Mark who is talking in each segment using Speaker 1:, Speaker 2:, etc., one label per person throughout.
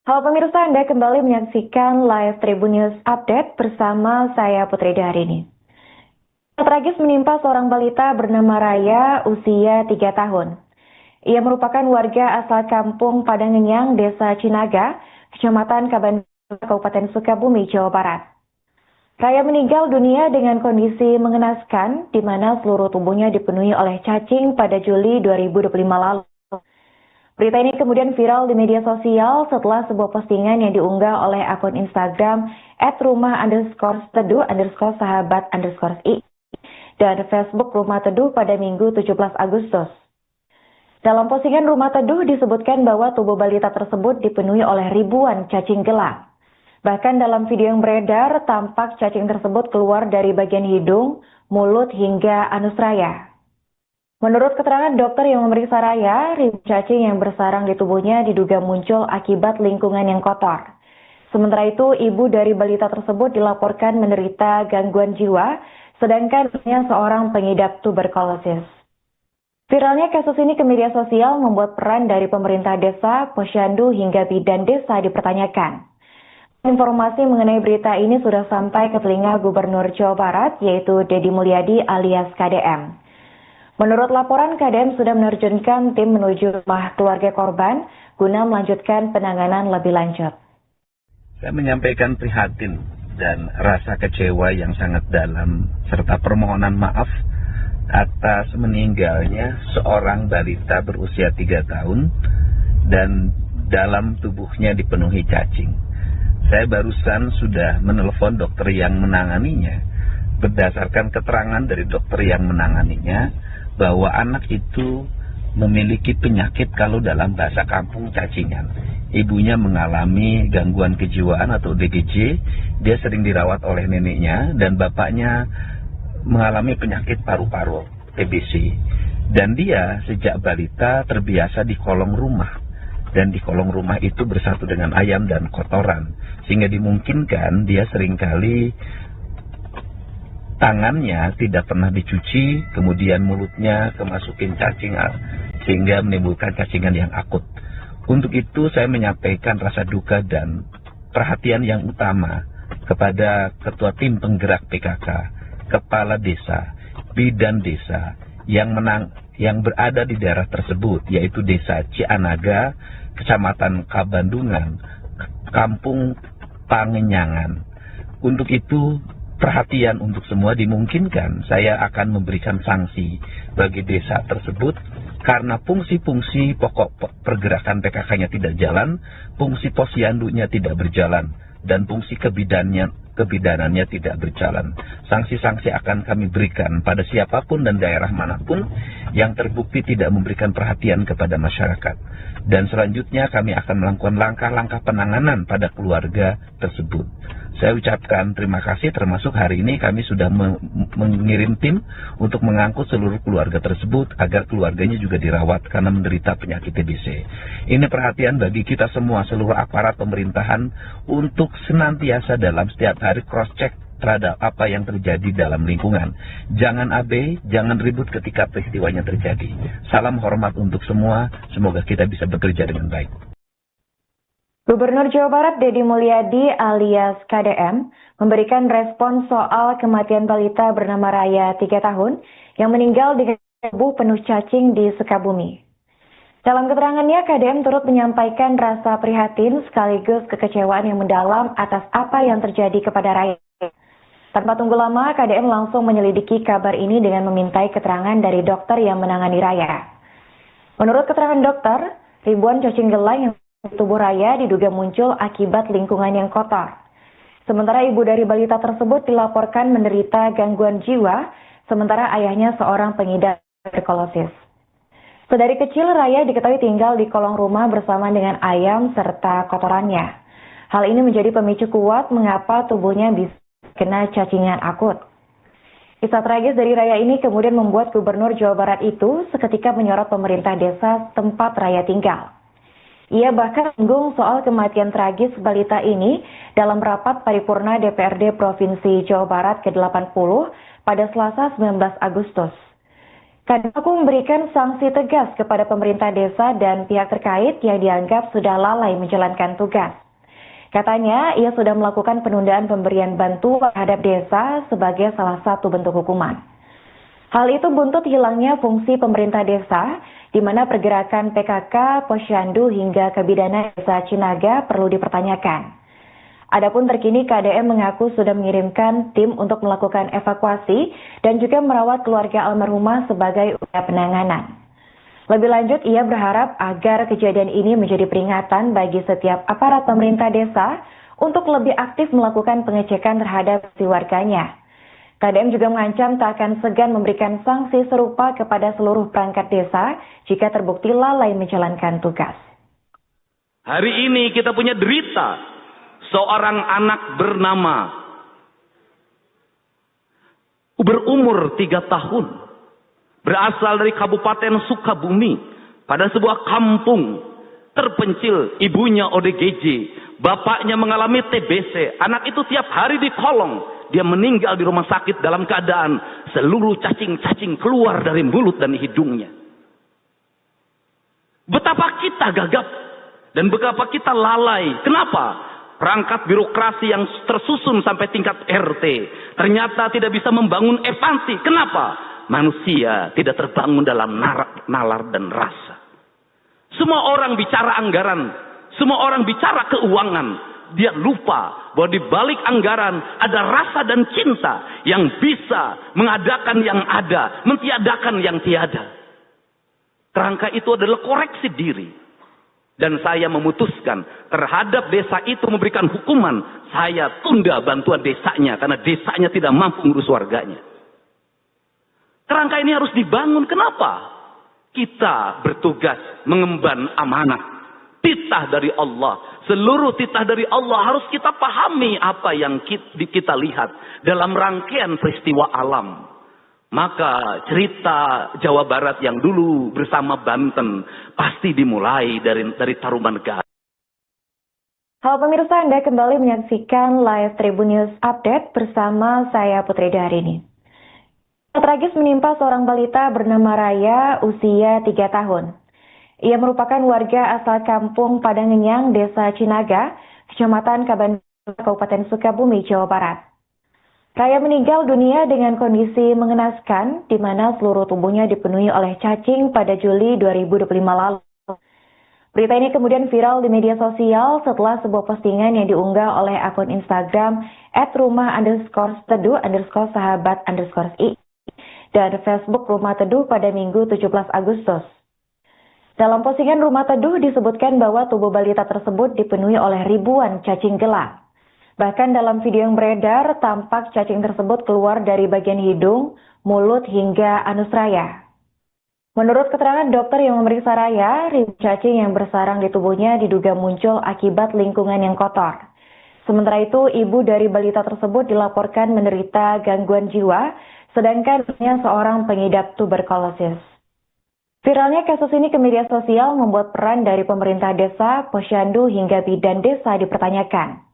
Speaker 1: Halo pemirsa, Anda kembali menyaksikan live Tribun News Update bersama saya Putri Daharini. Tragis menimpa seorang balita bernama Raya, usia 3 tahun. Ia merupakan warga asal kampung Padangenyang, Desa Cinaga, Kecamatan Kabandung, Kabupaten Sukabumi, Jawa Barat. Raya meninggal dunia dengan kondisi mengenaskan, di mana seluruh tubuhnya dipenuhi oleh cacing pada Juli 2025 lalu. Berita ini kemudian viral di media sosial setelah sebuah postingan yang diunggah oleh akun Instagram @rumah_teduh_sahabat_i dan Facebook Rumah Teduh pada Minggu 17 Agustus. Dalam postingan Rumah Teduh disebutkan bahwa tubuh balita tersebut dipenuhi oleh ribuan cacing gelap. Bahkan dalam video yang beredar, tampak cacing tersebut keluar dari bagian hidung, mulut hingga anus Raya. Menurut keterangan dokter yang memeriksa Raya, ribuan cacing yang bersarang di tubuhnya diduga muncul akibat lingkungan yang kotor. Sementara itu, ibu dari balita tersebut dilaporkan menderita gangguan jiwa, sedangkan ibunya seorang pengidap tuberkulosis. Viralnya kasus ini ke media sosial membuat peran dari pemerintah desa, posyandu hingga bidan desa dipertanyakan. Informasi mengenai berita ini sudah sampai ke telinga Gubernur Jawa Barat, yaitu Deddy Mulyadi alias KDM. Menurut laporan, KDM sudah menerjunkan tim menuju rumah keluarga korban guna melanjutkan penanganan lebih lanjut.
Speaker 2: Saya menyampaikan prihatin dan rasa kecewa yang sangat dalam serta permohonan maaf atas meninggalnya seorang balita berusia 3 tahun dan dalam tubuhnya dipenuhi cacing. Saya barusan sudah menelpon dokter yang menanganinya. Berdasarkan keterangan dari dokter yang menanganinya, bahwa anak itu memiliki penyakit kalau dalam bahasa kampung cacingan. Ibunya mengalami gangguan kejiwaan atau DGJ, dia sering dirawat oleh neneknya, dan bapaknya mengalami penyakit paru-paru, TBC. Dan dia sejak balita terbiasa di kolong rumah. Dan di kolong rumah itu bersatu dengan ayam dan kotoran. Sehingga dimungkinkan dia seringkali tangannya tidak pernah dicuci, kemudian mulutnya kemasukin cacing sehingga menimbulkan cacingan yang akut. Untuk itu saya menyampaikan rasa duka dan perhatian yang utama kepada Ketua Tim Penggerak PKK, Kepala Desa, Bidan Desa yang berada di daerah tersebut, yaitu Desa Cianaga, Kecamatan Kabandungan, Kampung Pangenyangan. Untuk itu perhatian untuk semua, dimungkinkan saya akan memberikan sanksi bagi desa tersebut karena fungsi-fungsi pokok pergerakan PKK-nya tidak jalan, fungsi posyandunya tidak berjalan, dan fungsi kebidanannya tidak berjalan. Sanksi-sanksi akan kami berikan pada siapapun dan daerah manapun yang terbukti tidak memberikan perhatian kepada masyarakat. Dan selanjutnya kami akan melakukan langkah-langkah penanganan pada keluarga tersebut. Saya ucapkan terima kasih, termasuk hari ini kami sudah mengirim tim untuk mengangkut seluruh keluarga tersebut agar keluarganya juga dirawat karena menderita penyakit TBC. Ini perhatian bagi kita semua, seluruh aparat pemerintahan untuk senantiasa dalam setiap hari cross-check terhadap apa yang terjadi dalam lingkungan. Jangan abai, jangan ribut ketika peristiwanya terjadi. Salam hormat untuk semua, semoga kita bisa bekerja dengan baik.
Speaker 1: Gubernur Jawa Barat Deddy Mulyadi alias KDM memberikan respon soal kematian balita bernama Raya 3 tahun yang meninggal dengan tubuh penuh cacing di Sukabumi. Dalam keterangannya, KDM turut menyampaikan rasa prihatin sekaligus kekecewaan yang mendalam atas apa yang terjadi kepada Raya. Tanpa tunggu lama, KDM langsung menyelidiki kabar ini dengan memintai keterangan dari dokter yang menangani Raya. Menurut keterangan dokter, ribuan cacing gelap yang tubuh Raya diduga muncul akibat lingkungan yang kotor. Sementara ibu dari balita tersebut dilaporkan menderita gangguan jiwa, sementara ayahnya seorang pengidap tuberkulosis. Sedari kecil Raya diketahui tinggal di kolong rumah bersama dengan ayam serta kotorannya. Hal ini menjadi pemicu kuat mengapa tubuhnya bisa kena cacingan akut. Kisah tragis dari Raya ini kemudian membuat Gubernur Jawa Barat itu seketika menyorot pemerintah desa tempat Raya tinggal. Ia bahkan menyinggung soal kematian tragis balita ini dalam rapat paripurna DPRD Provinsi Jawa Barat ke-80 pada Selasa 19 Agustus. Kadep memberikan sanksi tegas kepada pemerintah desa dan pihak terkait yang dianggap sudah lalai menjalankan tugas. Katanya, ia sudah melakukan penundaan pemberian bantuan terhadap desa sebagai salah satu bentuk hukuman. Hal itu buntut hilangnya fungsi pemerintah desa, di mana pergerakan PKK, Posyandu hingga Kebidanan Desa Cinaga perlu dipertanyakan. Adapun terkini KDM mengaku sudah mengirimkan tim untuk melakukan evakuasi dan juga merawat keluarga almarhumah sebagai upaya penanganan. Lebih lanjut, ia berharap agar kejadian ini menjadi peringatan bagi setiap aparat pemerintah desa untuk lebih aktif melakukan pengecekan terhadap si warganya. KDM juga mengancam tak akan segan memberikan sanksi serupa kepada seluruh perangkat desa jika terbukti lalai menjalankan tugas.
Speaker 3: Hari ini kita punya derita. Seorang anak bernama berumur 3 tahun. Berasal dari Kabupaten Sukabumi. Pada sebuah kampung terpencil. Ibunya ODGJ. Bapaknya mengalami TBC. Anak itu tiap hari dikolong. Dia meninggal di rumah sakit dalam keadaan seluruh cacing-cacing keluar dari mulut dan hidungnya. Betapa kita gagap. Dan betapa kita lalai. Kenapa? Perangkat birokrasi yang tersusun sampai tingkat RT ternyata tidak bisa membangun empati. Kenapa? Manusia tidak terbangun dalam nalar dan rasa. Semua orang bicara anggaran, semua orang bicara keuangan. Dia lupa bahwa di balik anggaran ada rasa dan cinta yang bisa mengadakan yang ada, mentiadakan yang tiada. Kerangka itu adalah koreksi diri. Dan saya memutuskan terhadap desa itu memberikan hukuman. Saya tunda bantuan desanya karena desanya tidak mampu ngurus warganya. Kerangka ini harus dibangun. Kenapa? Kita bertugas mengemban amanah. Titah dari Allah. Seluruh titah dari Allah harus kita pahami apa yang kita lihat dalam rangkaian peristiwa alam. Maka cerita Jawa Barat yang dulu bersama Banten pasti dimulai dari Tarumanegara.
Speaker 1: Halo pemirsa, Anda kembali menyaksikan live Tribun News Update bersama saya Putri Daharini. Tragis menimpa seorang balita bernama Raya usia 3 tahun. Ia merupakan warga asal kampung Padangenyang, Desa Cinaga, Kecamatan Kaban, Kabupaten Sukabumi, Jawa Barat. Raya meninggal dunia dengan kondisi mengenaskan, di mana seluruh tubuhnya dipenuhi oleh cacing pada Juli 2025 lalu. Berita ini kemudian viral di media sosial setelah sebuah postingan yang diunggah oleh akun Instagram @rumah_teduh_sahabat_i dan Facebook Rumah Teduh pada Minggu 17 Agustus. Dalam postingan Rumah Teduh disebutkan bahwa tubuh balita tersebut dipenuhi oleh ribuan cacing gelap. Bahkan dalam video yang beredar, tampak cacing tersebut keluar dari bagian hidung, mulut, hingga anus Raya. Menurut keterangan dokter yang memeriksa Raya, ribuan cacing yang bersarang di tubuhnya diduga muncul akibat lingkungan yang kotor. Sementara itu, ibu dari balita tersebut dilaporkan menderita gangguan jiwa, sedangkan ibunya seorang pengidap tuberkulosis. Viralnya kasus ini ke media sosial membuat peran dari pemerintah desa, Posyandu, hingga bidan desa dipertanyakan.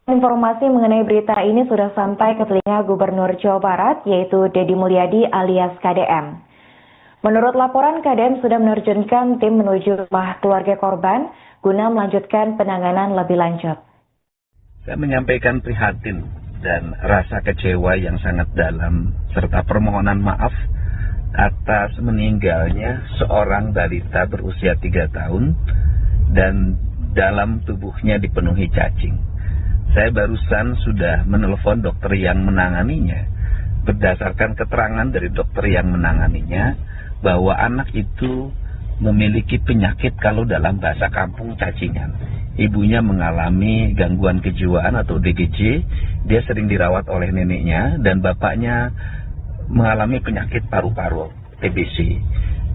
Speaker 1: Informasi mengenai berita ini sudah sampai ke telinga Gubernur Jawa Barat, yaitu Deddy Mulyadi alias KDM. Menurut laporan, KDM sudah menerjunkan tim menuju rumah keluarga korban guna melanjutkan penanganan lebih lanjut.
Speaker 2: Saya menyampaikan prihatin dan rasa kecewa yang sangat dalam, serta permohonan maaf atas meninggalnya seorang balita berusia 3 tahun dan dalam tubuhnya dipenuhi cacing. Saya barusan sudah menelpon dokter yang menanganinya. Berdasarkan keterangan dari dokter yang menanganinya, bahwa anak itu memiliki penyakit kalau dalam bahasa kampung cacingan. Ibunya mengalami gangguan kejiwaan atau DGJ, dia sering dirawat oleh neneknya, dan bapaknya mengalami penyakit paru-paru, TBC.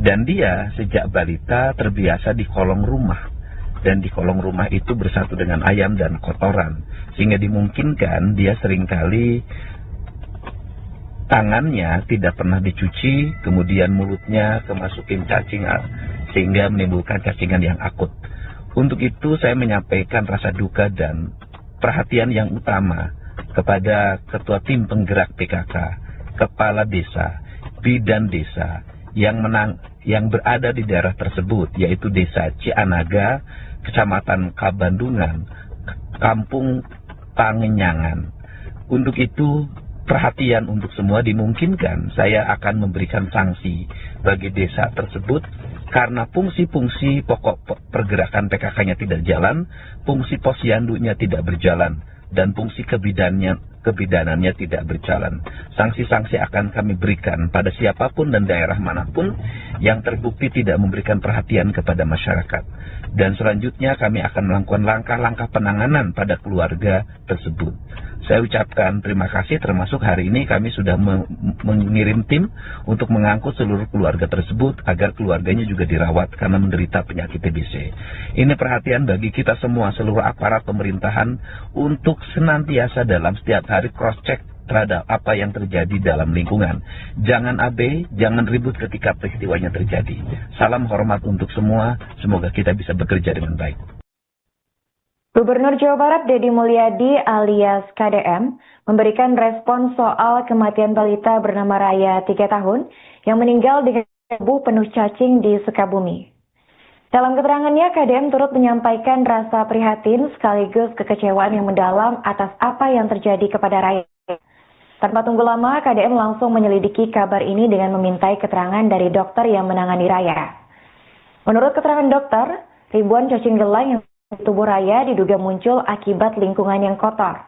Speaker 2: Dan dia sejak balita terbiasa di kolong rumah. Dan di kolong rumah itu bersatu dengan ayam dan kotoran. Sehingga dimungkinkan dia seringkali tangannya tidak pernah dicuci, kemudian mulutnya kemasukin cacing sehingga menimbulkan cacingan yang akut. Untuk itu saya menyampaikan rasa duka dan perhatian yang utama kepada Ketua Tim Penggerak PKK, Kepala Desa, Bidan Desa, yang berada di daerah tersebut, yaitu Desa Cianaga, Kecamatan Kabandungan, Kampung Pangenyangan. Untuk itu, perhatian untuk semua dimungkinkan saya akan memberikan sanksi bagi desa tersebut karena fungsi-fungsi pokok pergerakan PKK-nya tidak jalan, fungsi posyandunya tidak berjalan, dan fungsi kebidanannya tidak berjalan. Sanksi-sanksi akan kami berikan pada siapapun dan daerah manapun yang terbukti tidak memberikan perhatian kepada masyarakat. Dan selanjutnya kami akan melakukan langkah-langkah penanganan pada keluarga tersebut. Saya ucapkan terima kasih, termasuk hari ini kami sudah mengirim tim untuk mengangkut seluruh keluarga tersebut agar keluarganya juga dirawat karena menderita penyakit TBC. Ini perhatian bagi kita semua, seluruh aparat pemerintahan untuk senantiasa dalam setiap hari cross-check terhadap apa yang terjadi dalam lingkungan. Jangan abai, jangan ribut ketika peristiwanya terjadi. Salam hormat untuk semua, semoga kita bisa bekerja dengan baik.
Speaker 1: Gubernur Jawa Barat Deddy Mulyadi alias KDM memberikan respon soal kematian balita bernama Raya 3 tahun yang meninggal dengan tubuh penuh cacing di Sukabumi. Dalam keterangannya, KDM turut menyampaikan rasa prihatin sekaligus kekecewaan yang mendalam atas apa yang terjadi kepada Raya. Tanpa tunggu lama, KDM langsung menyelidiki kabar ini dengan memintai keterangan dari dokter yang menangani Raya. Menurut keterangan dokter, ribuan cacing gelang yang tubuh Raya diduga muncul akibat lingkungan yang kotor.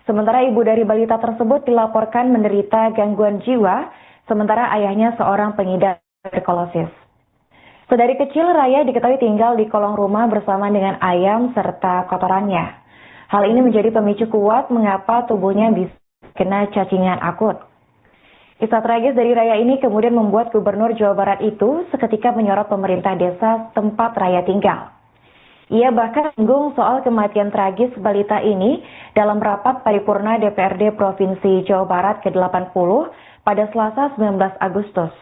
Speaker 1: Sementara ibu dari balita tersebut dilaporkan menderita gangguan jiwa, sementara ayahnya seorang pengidap tuberkulosis. Sedari kecil Raya diketahui tinggal di kolong rumah bersama dengan ayam serta kotorannya. Hal ini menjadi pemicu kuat mengapa tubuhnya bisa kena cacingan akut. Kisah tragis dari Raya ini kemudian membuat Gubernur Jawa Barat itu seketika menyorot pemerintah desa tempat Raya tinggal. Ia bahkan singgung soal kematian tragis balita ini dalam rapat paripurna DPRD Provinsi Jawa Barat ke-80 pada Selasa 19 Agustus.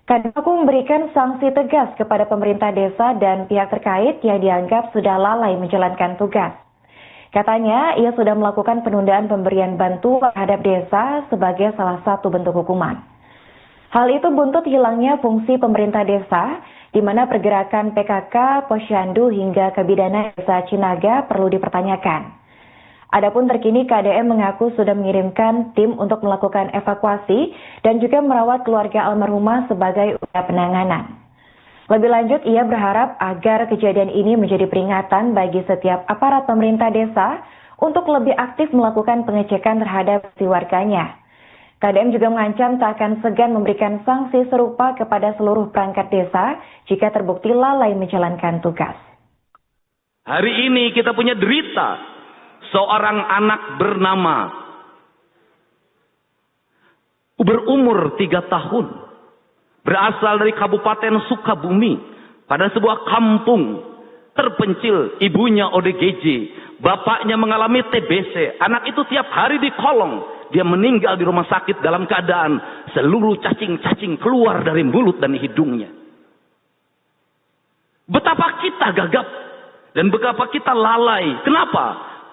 Speaker 1: Kadako memberikan sanksi tegas kepada pemerintah desa dan pihak terkait yang dianggap sudah lalai menjalankan tugas. Katanya, ia sudah melakukan penundaan pemberian bantuan terhadap desa sebagai salah satu bentuk hukuman. Hal itu buntut hilangnya fungsi pemerintah desa, di mana pergerakan PKK, posyandu hingga kebidanan desa Cinaga perlu dipertanyakan. Adapun terkini KDM mengaku sudah mengirimkan tim untuk melakukan evakuasi dan juga merawat keluarga almarhumah sebagai upaya penanganan. Lebih lanjut, ia berharap agar kejadian ini menjadi peringatan bagi setiap aparat pemerintah desa untuk lebih aktif melakukan pengecekan terhadap warganya. KDM juga mengancam tak akan segan memberikan sanksi serupa kepada seluruh perangkat desa jika terbukti lalai menjalankan tugas.
Speaker 3: Hari ini kita punya derita seorang anak bernama berumur 3 tahun. Berasal dari Kabupaten Sukabumi pada sebuah kampung terpencil, ibunya ODGJ, bapaknya mengalami TBC. Anak itu tiap hari di kolong. Dia meninggal di rumah sakit dalam keadaan seluruh cacing-cacing keluar dari mulut dan hidungnya. Betapa kita gagap dan betapa kita lalai. Kenapa?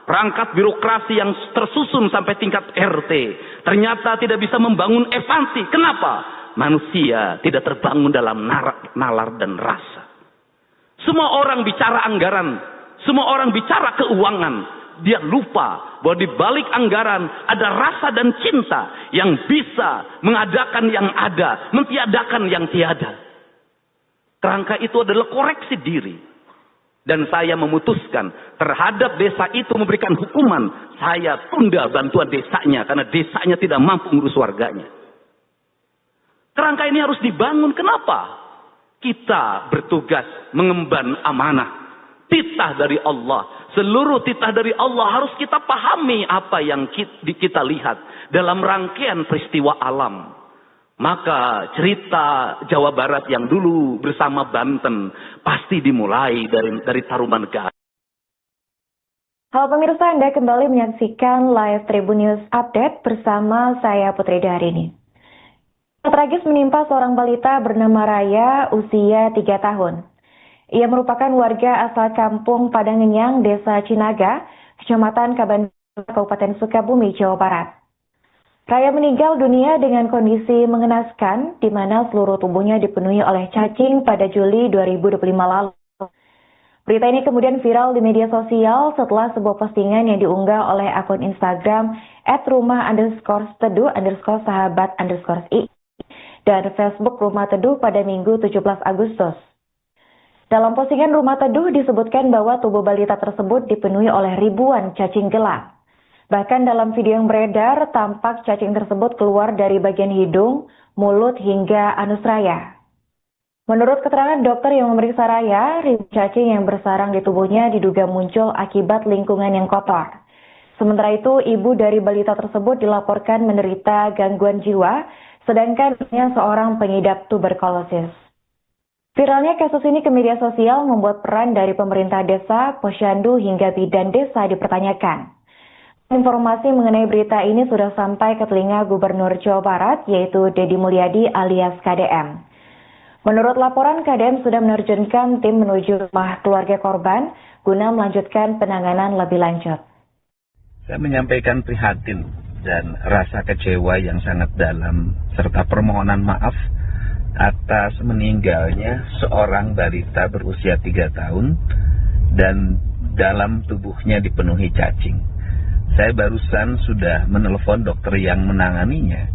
Speaker 3: Perangkat birokrasi yang tersusun sampai tingkat RT ternyata tidak bisa membangun empati. Kenapa? Manusia tidak terbangun dalam nalar dan rasa. Semua orang bicara anggaran, semua orang bicara keuangan. Dia lupa bahwa di balik anggaran ada rasa dan cinta yang bisa mengadakan yang ada, mentiadakan yang tiada. Kerangka itu adalah koreksi diri. Dan saya memutuskan terhadap desa itu memberikan hukuman. Saya tunda bantuan desanya karena desanya tidak mampu mengurus warganya. Kerangka ini harus dibangun. Kenapa? Kita bertugas mengemban amanah. Titah dari Allah. Seluruh titah dari Allah harus kita pahami apa yang kita lihat dalam rangkaian peristiwa alam. Maka cerita Jawa Barat yang dulu bersama Banten pasti dimulai dari Tarumanegara.
Speaker 1: Halo pemirsa, Anda kembali menyaksikan live Tribun News Update bersama saya Putri Daharini. Tragis menimpa seorang balita bernama Raya usia 3 tahun. Ia merupakan warga asal kampung Padangenyang, Desa Cinaga, Kecamatan Kabandungan, Kabupaten Sukabumi, Jawa Barat. Raya meninggal dunia dengan kondisi mengenaskan, di mana seluruh tubuhnya dipenuhi oleh cacing pada Juli 2025 lalu. Berita ini kemudian viral di media sosial setelah sebuah postingan yang diunggah oleh akun Instagram @rumah_teduh_sahabat_i dan Facebook Rumah Teduh pada Minggu 17 Agustus. Dalam postingan Rumah Teduh disebutkan bahwa tubuh balita tersebut dipenuhi oleh ribuan cacing gelap. Bahkan dalam video yang beredar, tampak cacing tersebut keluar dari bagian hidung, mulut, hingga anus Raya. Menurut keterangan dokter yang memeriksa Raya, ribuan cacing yang bersarang di tubuhnya diduga muncul akibat lingkungan yang kotor. Sementara itu, ibu dari balita tersebut dilaporkan menderita gangguan jiwa, sedangkan ibunya seorang pengidap tuberkulosis. Viralnya kasus ini ke media sosial membuat peran dari pemerintah desa, posyandu, hingga bidan desa dipertanyakan. Informasi mengenai berita ini sudah sampai ke telinga Gubernur Jawa Barat, yaitu Deddy Mulyadi alias KDM. Menurut laporan, KDM sudah menerjunkan tim menuju rumah keluarga korban guna melanjutkan penanganan lebih lanjut.
Speaker 2: Saya menyampaikan prihatin dan rasa kecewa yang sangat dalam, serta permohonan maaf atas meninggalnya seorang balita berusia 3 tahun dan dalam tubuhnya dipenuhi cacing. Saya barusan sudah menelepon dokter yang menanganinya.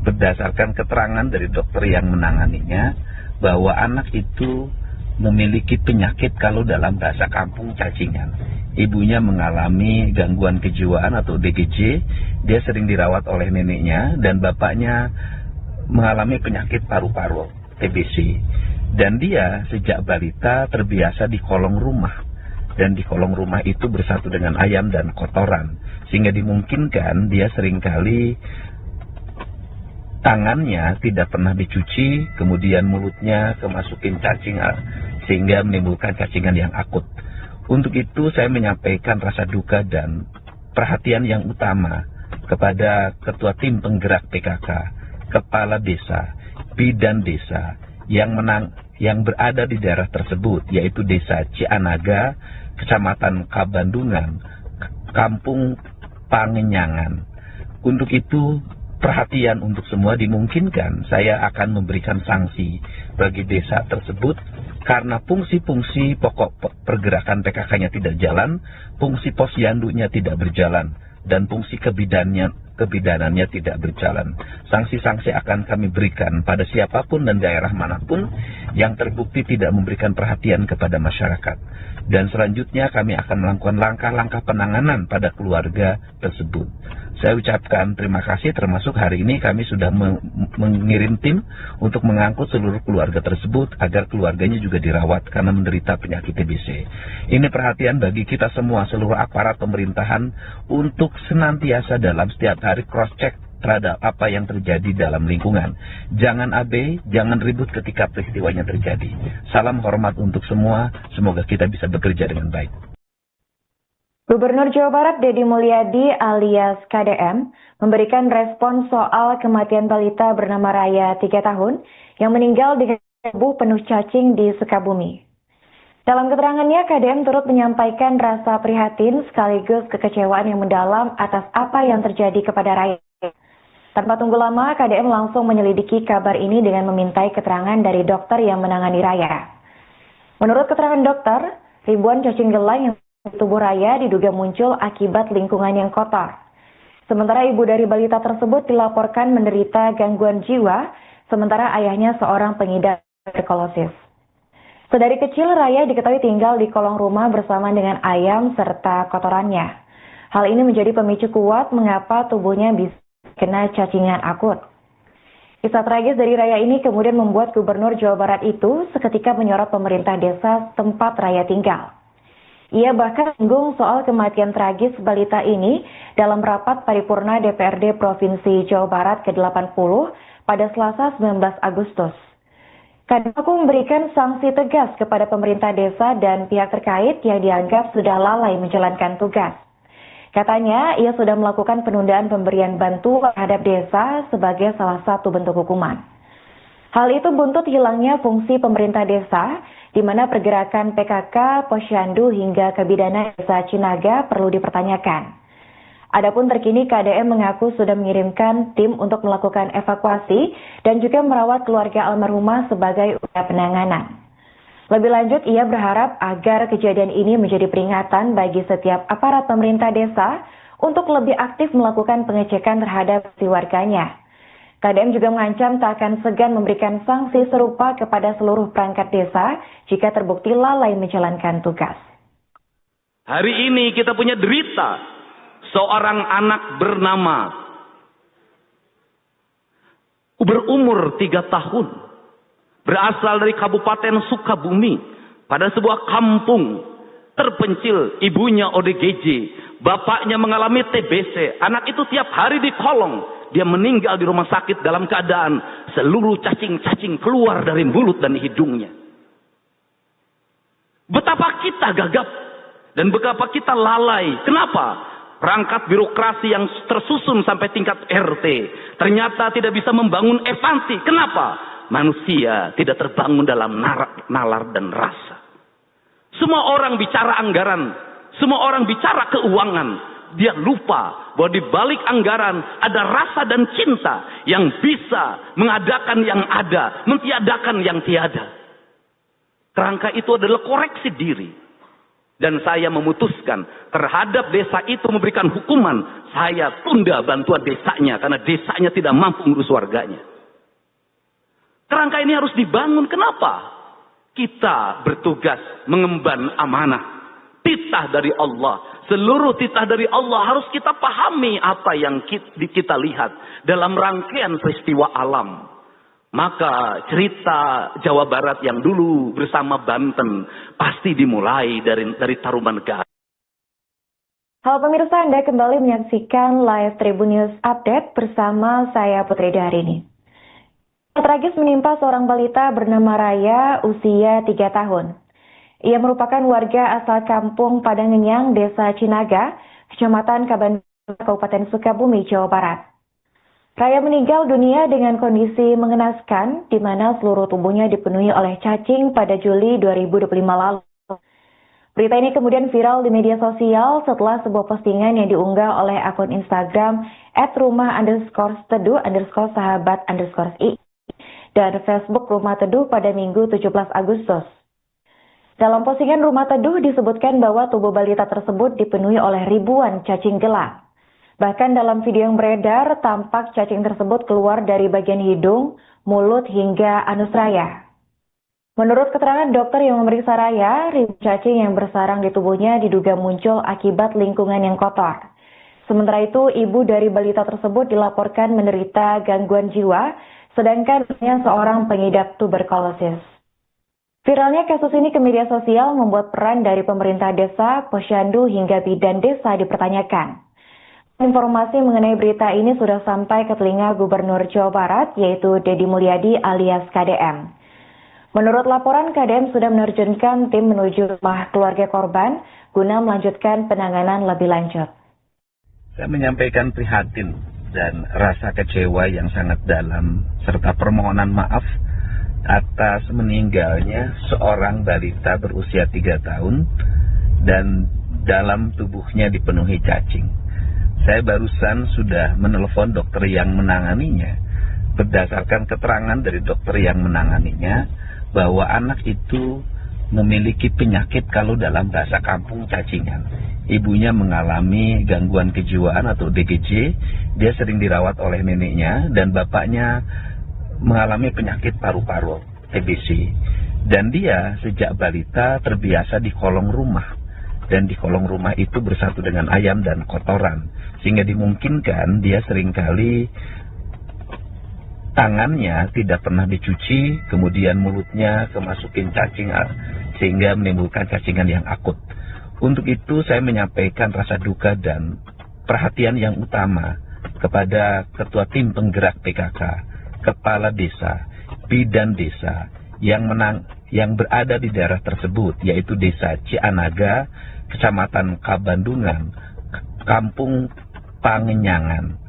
Speaker 2: Berdasarkan keterangan dari dokter yang menanganinya, bahwa anak itu memiliki penyakit kalau dalam bahasa kampung cacingan. Ibunya mengalami gangguan kejiwaan atau DGJ, dia sering dirawat oleh neneknya, dan bapaknya mengalami penyakit paru-paru, TBC. Dan dia sejak balita terbiasa di kolong rumah. Dan di kolong rumah itu bersatu dengan ayam dan kotoran, sehingga dimungkinkan dia seringkali tangannya tidak pernah dicuci, kemudian mulutnya kemasukin cacing sehingga menimbulkan cacingan yang akut. Untuk itu saya menyampaikan rasa duka dan perhatian yang utama kepada Ketua Tim Penggerak PKK, Kepala Desa, Bidan Desa yang berada di daerah tersebut, yaitu Desa Cianaga, Kecamatan Kabandungan, Kampung Pangenyangan. Untuk itu, perhatian untuk semua dimungkinkan saya akan memberikan sanksi bagi desa tersebut karena fungsi-fungsi pokok pergerakan PKK-nya tidak jalan, fungsi posyandunya tidak berjalan, dan fungsi kebidanannya tidak berjalan. Sanksi-sanksi akan kami berikan pada siapapun dan daerah manapun yang terbukti tidak memberikan perhatian kepada masyarakat. Dan selanjutnya kami akan melakukan langkah-langkah penanganan pada keluarga tersebut. Saya ucapkan terima kasih, termasuk hari ini kami sudah mengirim tim untuk mengangkut seluruh keluarga tersebut agar keluarganya juga dirawat karena menderita penyakit TBC. Ini perhatian bagi kita semua, seluruh aparat pemerintahan, untuk senantiasa dalam setiap hari cross-check terhadap apa yang terjadi dalam lingkungan. Jangan abai, jangan ribut ketika peristiwanya terjadi. Salam hormat untuk semua, semoga kita bisa bekerja dengan baik.
Speaker 1: Gubernur Jawa Barat Deddy Mulyadi alias KDM memberikan respon soal kematian balita bernama Raya 3 tahun yang meninggal dengan tubuh penuh cacing di Sukabumi. Dalam keterangannya, KDM turut menyampaikan rasa prihatin sekaligus kekecewaan yang mendalam atas apa yang terjadi kepada Raya. Tanpa tunggu lama, KDM langsung menyelidiki kabar ini dengan memintai keterangan dari dokter yang menangani Raya. Menurut keterangan dokter, ribuan cacing gelai yang di tubuh Raya diduga muncul akibat lingkungan yang kotor. Sementara ibu dari balita tersebut dilaporkan menderita gangguan jiwa, sementara ayahnya seorang pengidap tuberkulosis. Sedari kecil, Raya diketahui tinggal di kolong rumah bersama dengan ayam serta kotorannya. Hal ini menjadi pemicu kuat mengapa tubuhnya bisa kena cacingan akut. Kisah tragis dari Raya ini kemudian membuat Gubernur Jawa Barat itu seketika menyorot pemerintah desa tempat Raya tinggal. Ia bahkan singgung soal kematian tragis balita ini dalam rapat paripurna DPRD Provinsi Jawa Barat ke-80 pada Selasa 19 Agustus. Kadang memberikan sanksi tegas kepada pemerintah desa dan pihak terkait yang dianggap sudah lalai menjalankan tugas. Katanya, ia sudah melakukan penundaan pemberian bantuan terhadap desa sebagai salah satu bentuk hukuman. Hal itu buntut hilangnya fungsi pemerintah desa, di mana pergerakan PKK, posyandu hingga kebidanan desa Cinaga perlu dipertanyakan. Adapun terkini KDM mengaku sudah mengirimkan tim untuk melakukan evakuasi dan juga merawat keluarga almarhumah sebagai upaya penanganan. Lebih lanjut, ia berharap agar kejadian ini menjadi peringatan bagi setiap aparat pemerintah desa untuk lebih aktif melakukan pengecekan terhadap si warganya. KDM juga mengancam tak akan segan memberikan sanksi serupa kepada seluruh perangkat desa jika terbukti lalai menjalankan tugas.
Speaker 3: Hari ini kita punya derita seorang anak bernama berumur 3 tahun. Berasal dari Kabupaten Sukabumi. Pada sebuah kampung terpencil, ibunya ODGJ. Bapaknya mengalami TBC. Anak itu tiap hari di kolong. Dia meninggal di rumah sakit dalam keadaan seluruh cacing-cacing keluar dari mulut dan hidungnya. Betapa kita gagap dan betapa kita lalai. Kenapa? Perangkat birokrasi yang tersusun sampai tingkat RT ternyata tidak bisa membangun empati. Kenapa? Manusia tidak terbangun dalam nalar dan rasa. Semua orang bicara anggaran, semua orang bicara keuangan. Dia lupa bahwa di balik anggaran ada rasa dan cinta yang bisa mengadakan yang ada, mentiadakan yang tiada. Kerangka itu adalah koreksi diri. Dan saya memutuskan terhadap desa itu memberikan hukuman. Saya tunda bantuan desanya karena desanya tidak mampu mengurus warganya. Kerangka ini harus dibangun. Kenapa? Kita bertugas mengemban amanah. Titah dari Allah. Seluruh titah dari Allah harus kita pahami apa yang kita lihat dalam rangkaian peristiwa alam. Maka cerita Jawa Barat yang dulu bersama Banten pasti dimulai dari Taruman Negara.
Speaker 1: Halo pemirsa, Anda kembali menyaksikan live Tribun News Update bersama saya Putri Daharini. Tragis menimpa seorang balita bernama Raya usia 3 tahun. Ia merupakan warga asal kampung Padangenyang, Desa Cinaga, Kecamatan Kabandung, Kabupaten Sukabumi, Jawa Barat. Raya meninggal dunia dengan kondisi mengenaskan, di mana seluruh tubuhnya dipenuhi oleh cacing pada Juli 2025 lalu. Berita ini kemudian viral di media sosial setelah sebuah postingan yang diunggah oleh akun Instagram @rumah_teduh_sahabat_i dan Facebook Rumah Teduh pada Minggu 17 Agustus. Dalam postingan Rumah Teduh disebutkan bahwa tubuh balita tersebut dipenuhi oleh ribuan cacing gelap. Bahkan dalam video yang beredar, tampak cacing tersebut keluar dari bagian hidung, mulut, hingga anus Raya. Menurut keterangan dokter yang memeriksa Raya, ribuan cacing yang bersarang di tubuhnya diduga muncul akibat lingkungan yang kotor. Sementara itu, ibu dari balita tersebut dilaporkan menderita gangguan jiwa, sedangkan ibunya seorang pengidap tuberkulosis. Viralnya kasus ini ke media sosial membuat peran dari pemerintah desa, posyandu, hingga bidan desa dipertanyakan. Informasi mengenai berita ini sudah sampai ke telinga Gubernur Jawa Barat, yaitu Deddy Mulyadi alias KDM. Menurut laporan, KDM sudah menerjunkan tim menuju rumah keluarga korban guna melanjutkan penanganan lebih lanjut.
Speaker 2: Saya menyampaikan prihatin dan rasa kecewa yang sangat dalam, serta permohonan maaf atas meninggalnya seorang balita berusia 3 tahun dan dalam tubuhnya dipenuhi cacing. Saya barusan sudah menelpon dokter yang menanganinya. Berdasarkan keterangan dari dokter yang menanganinya, bahwa anak itu memiliki penyakit kalau dalam bahasa kampung cacingan. Ibunya mengalami gangguan kejiwaan atau DGJ, dia sering dirawat oleh neneknya, dan bapaknya mengalami penyakit paru-paru, TBC. Dan dia sejak balita terbiasa di kolong rumah. Dan di kolong rumah itu bersatu dengan ayam dan kotoran. Sehingga dimungkinkan dia seringkali tangannya tidak pernah dicuci, kemudian mulutnya kemasukin cacing sehingga menimbulkan cacingan yang akut. Untuk itu saya menyampaikan rasa duka dan perhatian yang utama kepada Ketua Tim Penggerak PKK, Kepala Desa, Bidan Desa yang berada di daerah tersebut, yaitu Desa Cianaga, Kecamatan Kabandungan, Kampung Pangenyangan.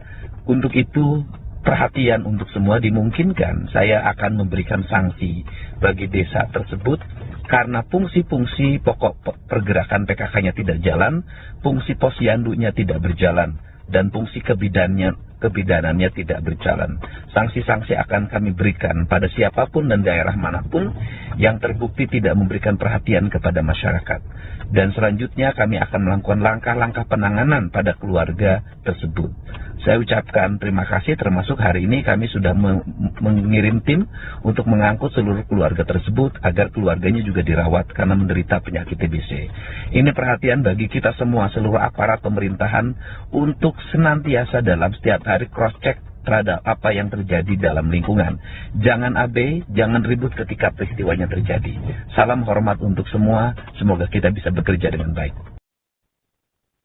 Speaker 2: Untuk itu perhatian untuk semua, dimungkinkan saya akan memberikan sanksi bagi desa tersebut karena fungsi-fungsi pokok pergerakan PKK-nya tidak jalan, fungsi posyandunya tidak berjalan. dan fungsi kebidanannya tidak berjalan. Sanksi-sanksi akan kami berikan pada siapapun dan daerah manapun yang terbukti tidak memberikan perhatian kepada masyarakat. Dan selanjutnya kami akan melakukan langkah-langkah penanganan pada keluarga tersebut. Saya ucapkan terima kasih, termasuk hari ini kami sudah mengirim tim untuk mengangkut seluruh keluarga tersebut agar keluarganya juga dirawat karena menderita penyakit TBC. Ini perhatian bagi kita semua, seluruh aparat pemerintahan untuk senantiasa dalam setiap hari cross-check terhadap apa yang terjadi dalam lingkungan. Jangan abai, jangan ribut ketika peristiwanya terjadi. Salam hormat untuk semua, semoga kita bisa bekerja dengan baik.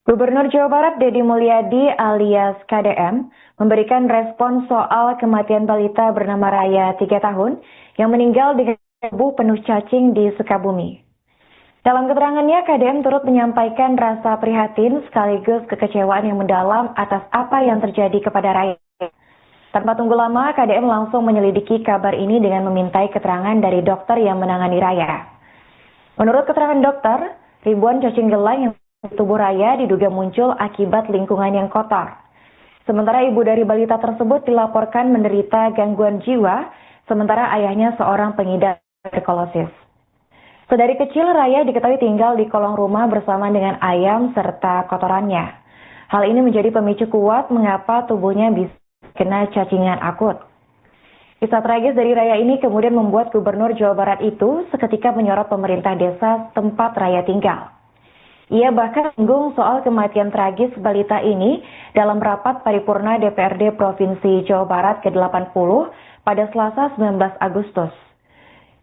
Speaker 1: Gubernur Jawa Barat Deddy Mulyadi alias KDM memberikan respon soal kematian balita bernama Raya 3 tahun yang meninggal dengan tubuh penuh cacing di Sukabumi. Dalam keterangannya, KDM turut menyampaikan rasa prihatin sekaligus kekecewaan yang mendalam atas apa yang terjadi kepada Raya. Tanpa tunggu lama, KDM langsung menyelidiki kabar ini dengan memintai keterangan dari dokter yang menangani Raya. Menurut keterangan dokter, ribuan cacing gelang yang di tubuh Raya diduga muncul akibat lingkungan yang kotor. Sementara ibu dari balita tersebut dilaporkan menderita gangguan jiwa, sementara ayahnya seorang pengidap tuberkulosis. Sedari kecil Raya diketahui tinggal di kolong rumah bersama dengan ayam serta kotorannya. Hal ini menjadi pemicu kuat mengapa tubuhnya bisa kena cacingan akut. Kisah tragis dari Raya ini kemudian membuat Gubernur Jawa Barat itu seketika menyorot pemerintah desa tempat Raya tinggal. Ia bahkan singgung soal kematian tragis balita ini dalam rapat paripurna DPRD Provinsi Jawa Barat ke-80 pada Selasa 19 Agustus.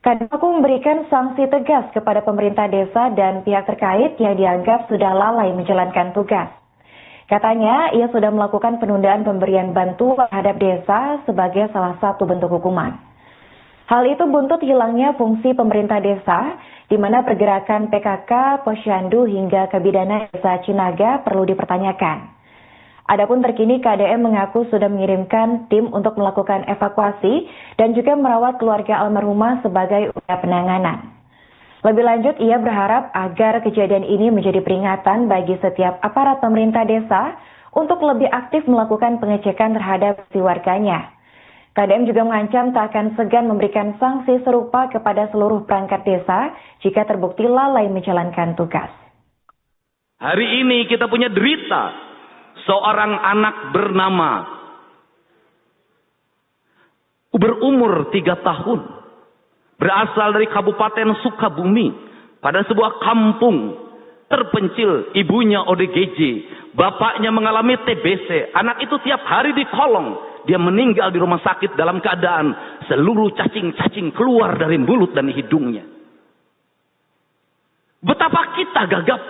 Speaker 1: Kadmanku memberikan sanksi tegas kepada pemerintah desa dan pihak terkait yang dianggap sudah lalai menjalankan tugas. Katanya, ia sudah melakukan penundaan pemberian bantuan terhadap desa sebagai salah satu bentuk hukuman. Hal itu buntut hilangnya fungsi pemerintah desa, di mana pergerakan PKK, Posyandu hingga kebidanan desa Cinaga perlu dipertanyakan. Adapun terkini KDM mengaku sudah mengirimkan tim untuk melakukan evakuasi dan juga merawat keluarga almarhumah sebagai upaya penanganan. Lebih lanjut, ia berharap agar kejadian ini menjadi peringatan bagi setiap aparat pemerintah desa untuk lebih aktif melakukan pengecekan terhadap si warganya. KDM juga mengancam tak akan segan memberikan sanksi serupa kepada seluruh perangkat desa jika terbukti lalai menjalankan tugas.
Speaker 3: Hari ini kita punya derita seorang anak bernama berumur 3 tahun. Berasal dari Kabupaten Sukabumi. Pada sebuah kampung terpencil, ibunya ODGJ. Bapaknya mengalami TBC. Anak itu tiap hari di kolong. Dia meninggal di rumah sakit dalam keadaan seluruh cacing-cacing keluar dari mulut dan hidungnya. Betapa kita gagap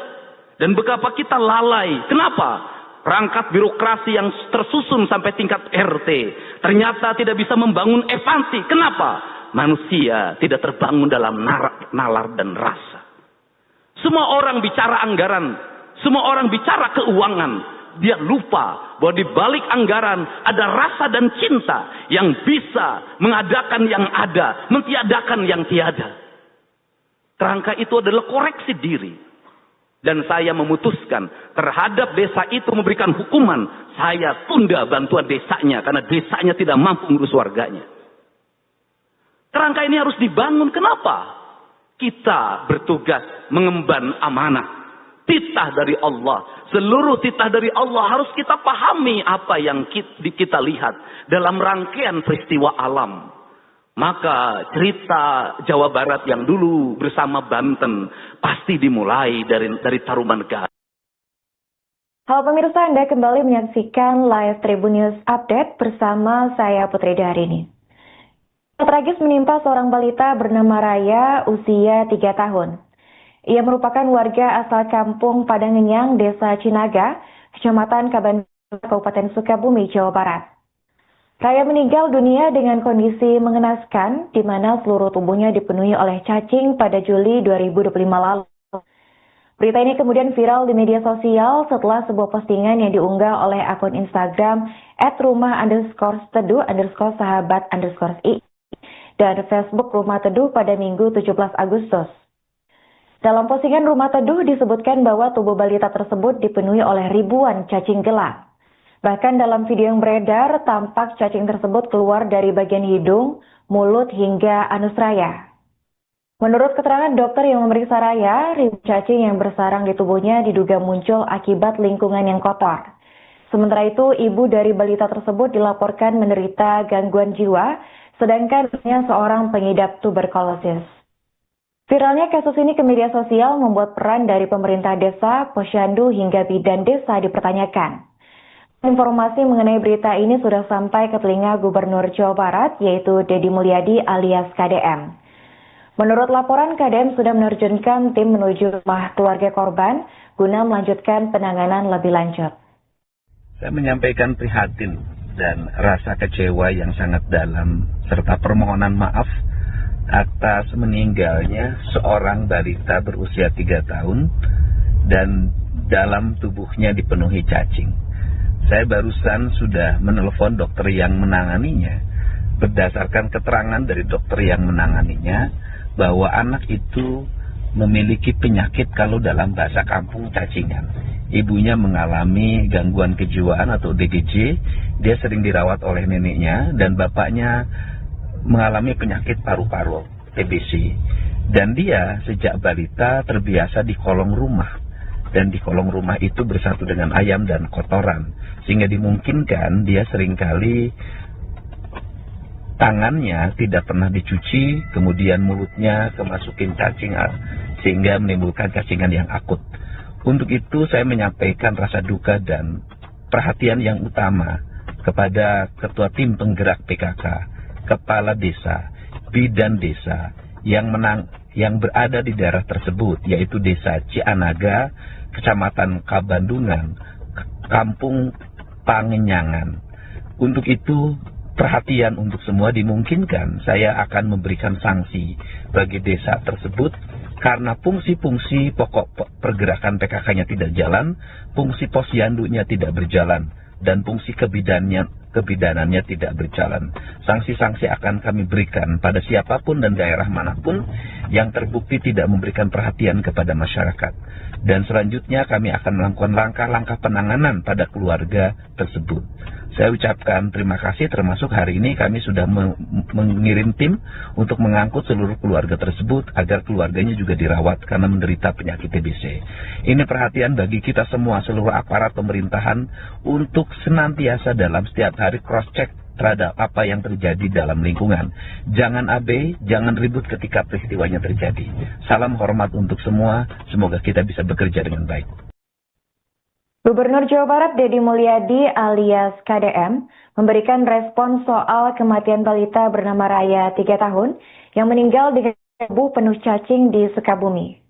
Speaker 3: dan betapa kita lalai. Kenapa? Perangkat birokrasi yang tersusun sampai tingkat RT ternyata tidak bisa membangun empati. Kenapa? Manusia tidak terbangun dalam nalar dan rasa. Semua orang bicara anggaran, semua orang bicara keuangan. Dia lupa bahwa di balik anggaran ada rasa dan cinta yang bisa mengadakan yang ada, mentiadakan yang tiada. Kerangka itu adalah koreksi diri. Dan saya memutuskan terhadap desa itu memberikan hukuman. Saya tunda bantuan desanya karena desanya tidak mampu mengurus warganya. Kerangka ini harus dibangun. Kenapa? Kita bertugas mengemban amanah. Titah dari Allah. Seluruh titah dari Allah harus kita pahami apa yang kita lihat dalam rangkaian peristiwa alam. Maka cerita Jawa Barat yang dulu bersama Banten pasti dimulai dari Taruman Negara.
Speaker 1: Halo pemirsa, Anda kembali menyaksikan live Tribun News Update bersama saya Putri Daharini. Tragis menimpa seorang balita bernama Raya usia 3 tahun. Ia merupakan warga asal kampung Padangenyang, Desa Cinaga, Kecamatan Kabandung, Kabupaten Sukabumi, Jawa Barat. Raya meninggal dunia dengan kondisi mengenaskan, di mana seluruh tubuhnya dipenuhi oleh cacing pada Juli 2025 lalu. Berita ini kemudian viral di media sosial setelah sebuah postingan yang diunggah oleh akun Instagram @rumah_teduh_sahabat_i dan Facebook Rumah Teduh pada Minggu 17 Agustus. Dalam postingan Rumah Teduh disebutkan bahwa tubuh balita tersebut dipenuhi oleh ribuan cacing gelang. Bahkan dalam video yang beredar, tampak cacing tersebut keluar dari bagian hidung, mulut, hingga anus Raya. Menurut keterangan dokter yang memeriksa Raya, ribuan cacing yang bersarang di tubuhnya diduga muncul akibat lingkungan yang kotor. Sementara itu, ibu dari balita tersebut dilaporkan menderita gangguan jiwa, sedangkan ibunya seorang pengidap tuberkulosis. Viralnya kasus ini ke media sosial membuat peran dari pemerintah desa, posyandu, hingga bidan desa dipertanyakan. Informasi mengenai berita ini sudah sampai ke telinga Gubernur Jawa Barat, yaitu Deddy Mulyadi alias KDM. Menurut laporan, KDM sudah menerjunkan tim menuju rumah keluarga korban guna melanjutkan penanganan lebih lanjut.
Speaker 2: Saya menyampaikan prihatin dan rasa kecewa yang sangat dalam serta permohonan maaf atas meninggalnya seorang balita berusia 3 tahun dan dalam tubuhnya dipenuhi cacing. Saya barusan sudah menelpon dokter yang menanganinya. Berdasarkan keterangan dari dokter yang menanganinya bahwa anak itu memiliki penyakit kalau dalam bahasa kampung cacingan. Ibunya mengalami gangguan kejiwaan atau DGJ, dia sering dirawat oleh neneknya, dan bapaknya mengalami penyakit paru-paru, TBC. Dan dia sejak balita terbiasa di kolong rumah, dan di kolong rumah itu bersatu dengan ayam dan kotoran, sehingga dimungkinkan dia seringkali tangannya tidak pernah dicuci, kemudian mulutnya kemasukin cacing, sehingga menimbulkan cacingan yang akut. Untuk itu saya menyampaikan rasa duka dan perhatian yang utama kepada Ketua Tim Penggerak PKK, Kepala Desa, Bidan Desa yang berada di daerah tersebut, yaitu Desa Cianaga, Kecamatan Kabandungan, Kampung Pangenyangan. Untuk itu perhatian untuk semua, dimungkinkan saya akan memberikan sanksi bagi desa tersebut karena fungsi-fungsi pokok pergerakan PKK-nya tidak jalan, fungsi posyandunya tidak berjalan, dan fungsi kebidanannya tidak berjalan. Sanksi-sanksi akan kami berikan pada siapapun dan daerah manapun yang terbukti tidak memberikan perhatian kepada masyarakat. Dan selanjutnya kami akan melakukan langkah-langkah penanganan pada keluarga tersebut. Saya ucapkan terima kasih, termasuk hari ini kami sudah mengirim tim untuk mengangkut seluruh keluarga tersebut agar keluarganya juga dirawat karena menderita penyakit TBC. Ini perhatian bagi kita semua, seluruh aparat pemerintahan, untuk senantiasa dalam setiap hari cross-check terhadap apa yang terjadi dalam lingkungan. Jangan abai, jangan ribut ketika peristiwanya terjadi. Salam hormat untuk semua, semoga kita bisa bekerja dengan baik.
Speaker 1: Gubernur Jawa Barat Deddy Mulyadi alias KDM memberikan respon soal kematian balita bernama Raya 3 tahun yang meninggal di tubuh penuh cacing di Sukabumi.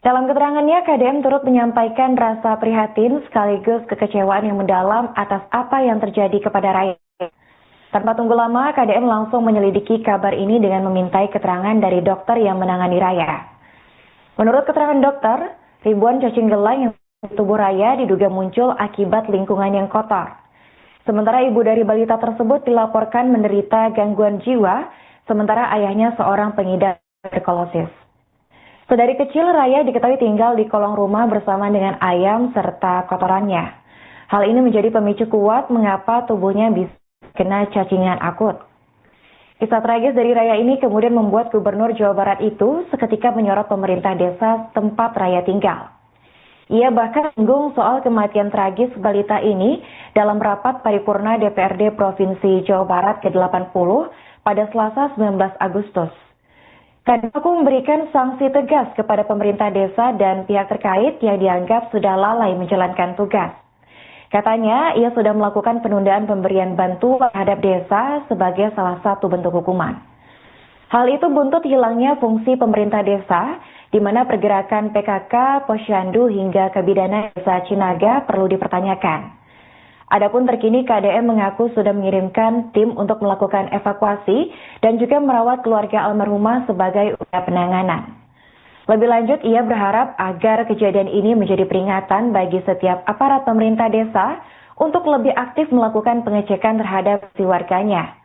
Speaker 1: Dalam keterangannya, KDM turut menyampaikan rasa prihatin sekaligus kekecewaan yang mendalam atas apa yang terjadi kepada Raya. Tanpa tunggu lama, KDM langsung menyelidiki kabar ini dengan memintai keterangan dari dokter yang menangani Raya. Menurut keterangan dokter, ribuan cacing gelang yang tubuh Raya diduga muncul akibat lingkungan yang kotor. Sementara ibu dari balita tersebut dilaporkan menderita gangguan jiwa, sementara ayahnya seorang pengidap tuberkulosis. Sedari kecil Raya diketahui tinggal di kolong rumah bersama dengan ayam serta kotorannya. Hal ini menjadi pemicu kuat mengapa tubuhnya bisa kena cacingan akut. Kisah tragis dari Raya ini kemudian membuat Gubernur Jawa Barat itu seketika menyorot pemerintah desa tempat Raya tinggal. Ia bahkan singgung soal kematian tragis balita ini dalam rapat paripurna DPRD Provinsi Jawa Barat ke-80 pada Selasa 19 Agustus. Kadako memberikan sanksi tegas kepada pemerintah desa dan pihak terkait yang dianggap sudah lalai menjalankan tugas. Katanya, ia sudah melakukan penundaan pemberian bantuan terhadap desa sebagai salah satu bentuk hukuman. Hal itu buntut hilangnya fungsi pemerintah desa, di mana pergerakan PKK, posyandu hingga kebidanan desa Cinaga perlu dipertanyakan. Adapun terkini KDM mengaku sudah mengirimkan tim untuk melakukan evakuasi dan juga merawat keluarga almarhumah sebagai upaya penanganan. Lebih lanjut, ia berharap agar kejadian ini menjadi peringatan bagi setiap aparat pemerintah desa untuk lebih aktif melakukan pengecekan terhadap warganya.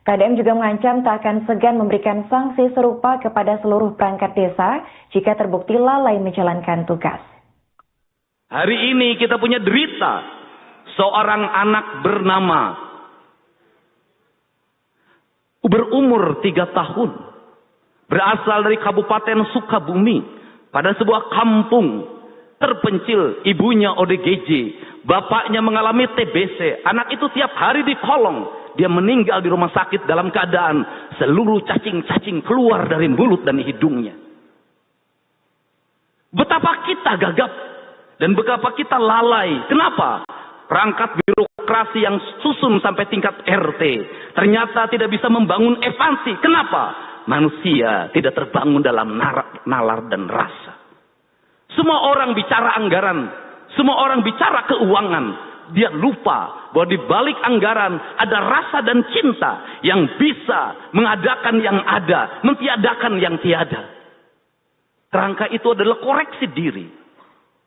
Speaker 1: KDM juga mengancam tak akan segan memberikan sanksi serupa kepada seluruh perangkat desa jika terbukti lalai menjalankan tugas.
Speaker 3: Hari ini kita punya derita seorang anak berumur 3 tahun, berasal dari Kabupaten Sukabumi, pada sebuah kampung terpencil. Ibunya ODGJ, bapaknya mengalami TBC. Anak itu tiap hari dikolong. Dia meninggal di rumah sakit dalam keadaan seluruh cacing-cacing keluar dari mulut dan hidungnya. Betapa kita gagap dan betapa kita lalai. Kenapa? Perangkat birokrasi yang susun sampai tingkat RT ternyata tidak bisa membangun evansi. Kenapa? Manusia tidak terbangun dalam nalar dan rasa. Semua orang bicara anggaran, semua orang bicara keuangan. Dia lupa bahwa di balik anggaran ada rasa dan cinta yang bisa mengadakan yang ada, mentiadakan yang tiada. Kerangka itu adalah koreksi diri.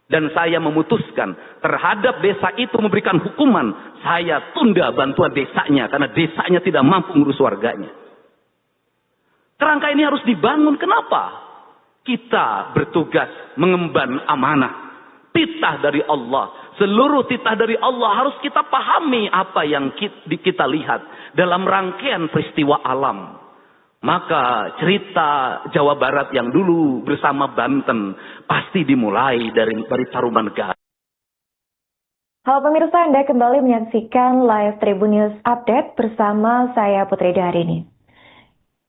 Speaker 3: Dan saya memutuskan terhadap desa itu memberikan hukuman. Saya tunda bantuan desanya karena desanya tidak mampu ngurus warganya. Kerangka ini harus dibangun. Kenapa? Kita bertugas mengemban amanah. Titah dari Allah. Seluruh titah dari Allah harus kita pahami apa yang kita lihat dalam rangkaian peristiwa alam. Maka cerita Jawa Barat yang dulu bersama Banten pasti dimulai dari Tarumanegara.
Speaker 1: Halo pemirsa, Anda kembali menyaksikan live Tribun News Update bersama saya Putri Daharini.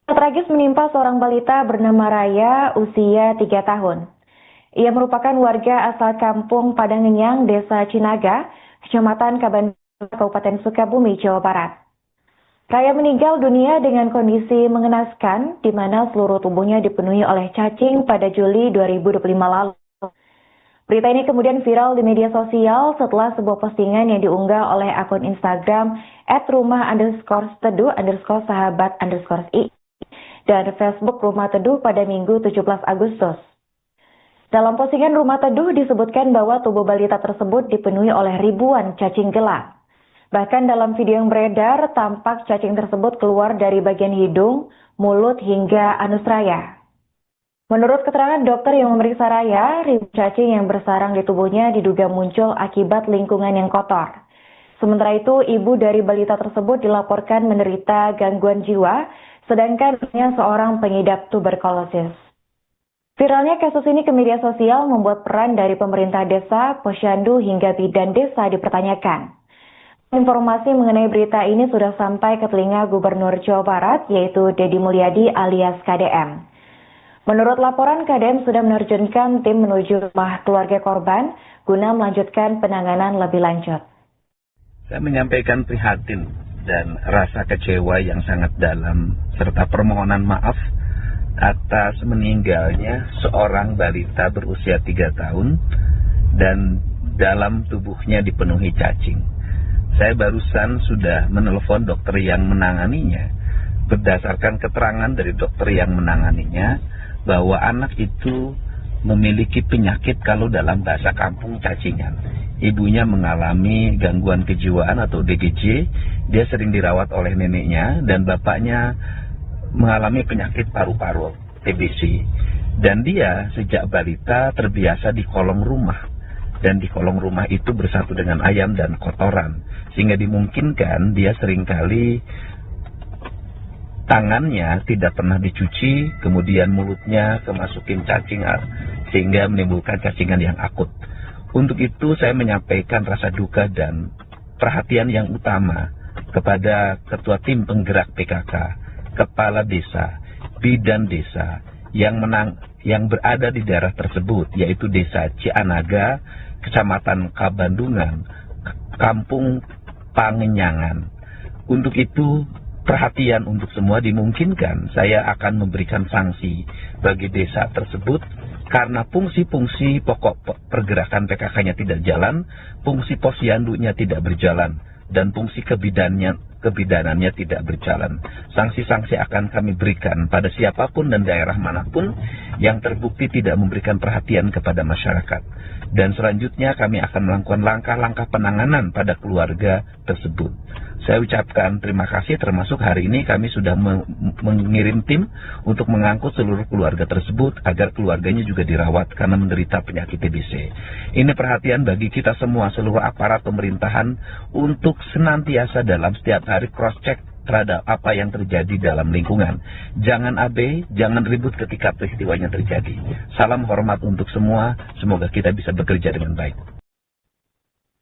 Speaker 1: Tragis menimpa seorang balita bernama Raya usia 3 tahun. Ia merupakan warga asal kampung Padangenyang, Desa Cinaga, Kecamatan Kabandung, Kabupaten Sukabumi, Jawa Barat. Raya meninggal dunia dengan kondisi mengenaskan, di mana seluruh tubuhnya dipenuhi oleh cacing pada Juli 2025 lalu. Berita ini kemudian viral di media sosial setelah sebuah postingan yang diunggah oleh akun Instagram @rumah_teduh_sahabat_i dan Facebook Rumah Teduh pada Minggu 17 Agustus. Dalam postingan Rumah Teduh disebutkan bahwa tubuh balita tersebut dipenuhi oleh ribuan cacing gelap. Bahkan dalam video yang beredar, tampak cacing tersebut keluar dari bagian hidung, mulut hingga anus Raya. Menurut keterangan dokter yang memeriksa Raya, ribuan cacing yang bersarang di tubuhnya diduga muncul akibat lingkungan yang kotor. Sementara itu, ibu dari balita tersebut dilaporkan menderita gangguan jiwa, sedangkan ibunya seorang pengidap tuberkulosis. Viralnya kasus ini ke media sosial membuat peran dari pemerintah desa, posyandu hingga bidan desa dipertanyakan. Informasi mengenai berita ini sudah sampai ke telinga Gubernur Jawa Barat, yaitu Deddy Mulyadi alias KDM. Menurut laporan, KDM sudah menerjunkan tim menuju rumah keluarga korban guna melanjutkan penanganan lebih lanjut.
Speaker 2: Saya menyampaikan prihatin dan rasa kecewa yang sangat dalam serta permohonan maaf atas meninggalnya seorang balita berusia 3 tahun dan dalam tubuhnya dipenuhi cacing. Saya barusan sudah menelpon dokter yang menanganinya. Berdasarkan keterangan dari dokter yang menanganinya bahwa anak itu memiliki penyakit kalau dalam bahasa kampung cacingan. Ibunya mengalami gangguan kejiwaan atau DGJ. Dia sering dirawat oleh neneknya dan bapaknya mengalami penyakit paru-paru, TBC. Dan dia sejak balita terbiasa di kolong rumah. Dan di kolong rumah itu bersatu dengan ayam dan kotoran. Sehingga dimungkinkan dia seringkali tangannya tidak pernah dicuci, kemudian mulutnya kemasukin cacing sehingga menimbulkan cacingan yang akut. Untuk itu saya menyampaikan rasa duka dan perhatian yang utama kepada Ketua Tim Penggerak PKK, Kepala Desa, Bidan Desa yang berada di daerah tersebut, yaitu Desa Cianaga, Kecamatan Kabandungan, Kampung Pangenyangan. Untuk itu, perhatian untuk semua dimungkinkan. Saya akan memberikan sanksi bagi desa tersebut karena fungsi-fungsi pokok pergerakan PKK-nya tidak jalan, fungsi posyandunya tidak berjalan, dan fungsi kebidanannya tidak berjalan. Sanksi-sanksi akan kami berikan pada siapapun dan daerah manapun yang terbukti tidak memberikan perhatian kepada masyarakat. Dan selanjutnya kami akan melakukan langkah-langkah penanganan pada keluarga tersebut. Saya ucapkan terima kasih, termasuk hari ini kami sudah mengirim tim untuk mengangkut seluruh keluarga tersebut agar keluarganya juga dirawat karena menderita penyakit TBC. Ini perhatian bagi kita semua, seluruh aparat pemerintahan untuk senantiasa dalam setiap hari cross-check terhadap apa yang terjadi dalam lingkungan. Jangan abai, jangan ribut ketika peristiwanya terjadi. Salam hormat untuk semua, semoga kita bisa bekerja dengan baik.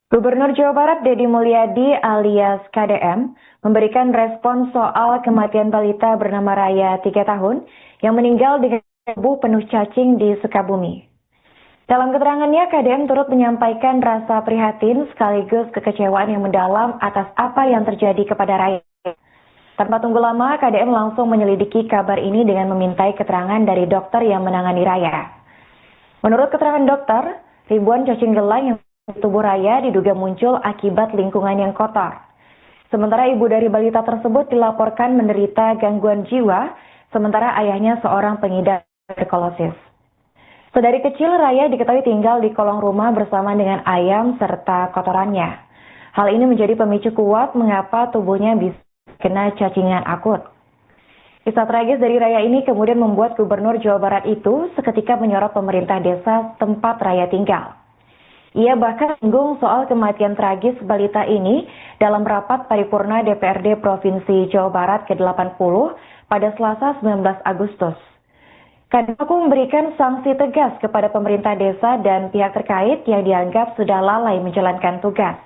Speaker 1: Gubernur Jawa Barat Deddy Mulyadi alias KDM memberikan respon soal kematian balita bernama Raya 3 tahun yang meninggal dengan tubuh penuh cacing di Sukabumi. Dalam keterangannya, KDM turut menyampaikan rasa prihatin sekaligus kekecewaan yang mendalam atas apa yang terjadi kepada Raya. Tanpa tunggu lama, KDM langsung menyelidiki kabar ini dengan memintai keterangan dari dokter yang menangani Raya. Menurut keterangan dokter, ribuan cacing gelang yang di tubuh Raya diduga muncul akibat lingkungan yang kotor. Sementara ibu dari balita tersebut dilaporkan menderita gangguan jiwa, sementara ayahnya seorang pengidap tuberkulosis. Sedari kecil, Raya diketahui tinggal di kolong rumah bersama dengan ayam serta kotorannya. Hal ini menjadi pemicu kuat mengapa tubuhnya bisa kena cacingan akut. Kisah tragis dari Raya ini kemudian membuat Gubernur Jawa Barat itu seketika menyorot pemerintah desa tempat Raya tinggal. Ia bahkan singgung soal kematian tragis balita ini dalam rapat paripurna DPRD Provinsi Jawa Barat ke-80 pada Selasa 19 Agustus. Kadang memberikan sanksi tegas kepada pemerintah desa dan pihak terkait yang dianggap sudah lalai menjalankan tugas.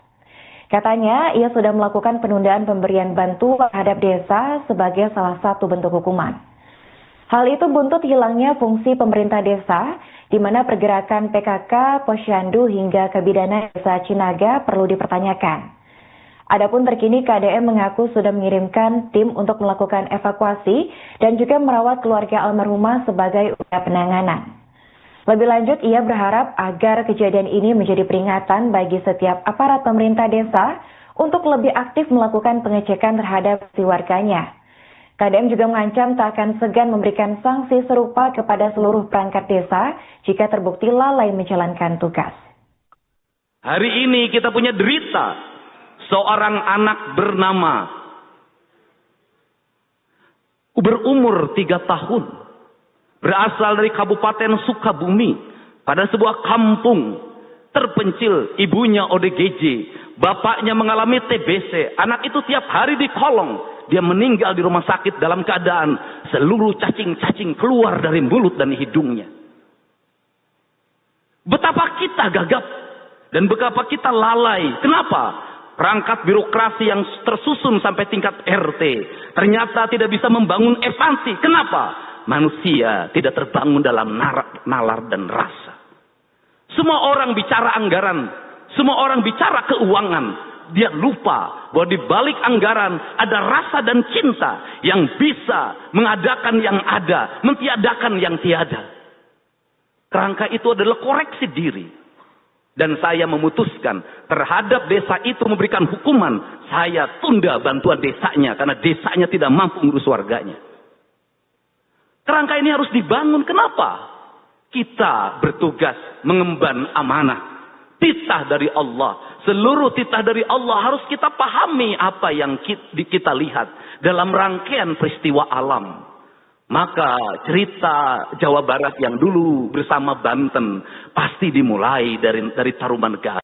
Speaker 1: Katanya, ia sudah melakukan penundaan pemberian bantuan terhadap desa sebagai salah satu bentuk hukuman. Hal itu buntut hilangnya fungsi pemerintah desa, di mana pergerakan PKK, Posyandu hingga Kebidanan Desa Cinaga perlu dipertanyakan. Adapun terkini KDM mengaku sudah mengirimkan tim untuk melakukan evakuasi dan juga merawat keluarga almarhumah sebagai upaya penanganan. Lebih lanjut, ia berharap agar kejadian ini menjadi peringatan bagi setiap aparat pemerintah desa untuk lebih aktif melakukan pengecekan terhadap si warganya. KDM juga mengancam tak akan segan memberikan sanksi serupa kepada seluruh perangkat desa jika terbukti lalai menjalankan tugas.
Speaker 3: Hari ini kita punya derita seorang anak bernama berumur 3 tahun. Berasal dari Kabupaten Sukabumi pada sebuah kampung terpencil, ibunya ODGJ, bapaknya mengalami TBC, anak itu tiap hari di kolong, dia meninggal di rumah sakit dalam keadaan seluruh cacing-cacing keluar dari mulut dan hidungnya. Betapa kita gagap dan betapa kita lalai. Kenapa? Perangkat birokrasi yang tersusun sampai tingkat RT ternyata tidak bisa membangun empati. Kenapa? Manusia tidak terbangun dalam nalar dan rasa. Semua orang bicara anggaran, semua orang bicara keuangan. Dia lupa bahwa di balik anggaran ada rasa dan cinta yang bisa mengadakan yang ada, mentiadakan yang tiada. Kerangka itu adalah koreksi diri. Dan saya memutuskan terhadap desa itu memberikan hukuman. Saya tunda bantuan desanya karena desanya tidak mampu mengurus warganya. Kerangka ini harus dibangun. Kenapa? Kita bertugas mengemban amanah. Titah dari Allah. Seluruh titah dari Allah harus kita pahami apa yang kita lihat dalam rangkaian peristiwa alam. Maka cerita Jawa Barat yang dulu bersama Banten pasti dimulai dari Tarumanegara.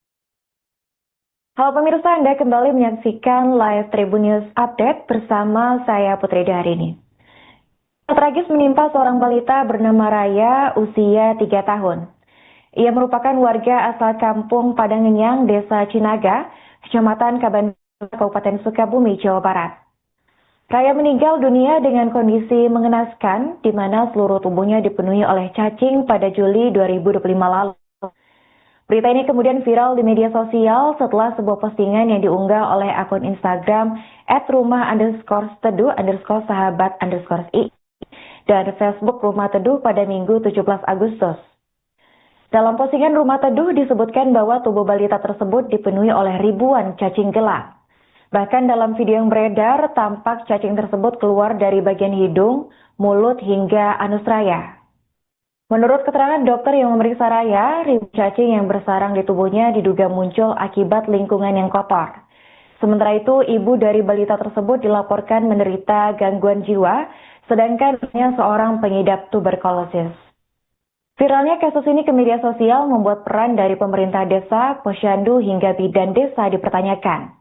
Speaker 1: Halo pemirsa, Anda kembali menyaksikan live Tribun News Update bersama saya Putri Daharini. Tragis menimpa seorang balita bernama Raya usia 3 tahun. Ia merupakan warga asal kampung Padangenyang, Desa Cinaga, Kecamatan Kaban, Kabupaten Sukabumi, Jawa Barat. Raya meninggal dunia dengan kondisi mengenaskan, di mana seluruh tubuhnya dipenuhi oleh cacing pada Juli 2025 lalu. Berita ini kemudian viral di media sosial setelah sebuah postingan yang diunggah oleh akun Instagram @rumah_teduh_sahabat_i dan Facebook Rumah Teduh pada Minggu 17 Agustus. Dalam postingan Rumah Teduh disebutkan bahwa tubuh balita tersebut dipenuhi oleh ribuan cacing gelang. Bahkan dalam video yang beredar, tampak cacing tersebut keluar dari bagian hidung, mulut hingga anus Raya. Menurut keterangan dokter yang memeriksa Raya, ribuan cacing yang bersarang di tubuhnya diduga muncul akibat lingkungan yang kotor. Sementara itu, ibu dari balita tersebut dilaporkan menderita gangguan jiwa, sedangkan ibunya seorang pengidap tuberkulosis. Viralnya kasus ini ke media sosial membuat peran dari pemerintah desa, posyandu hingga bidan desa dipertanyakan.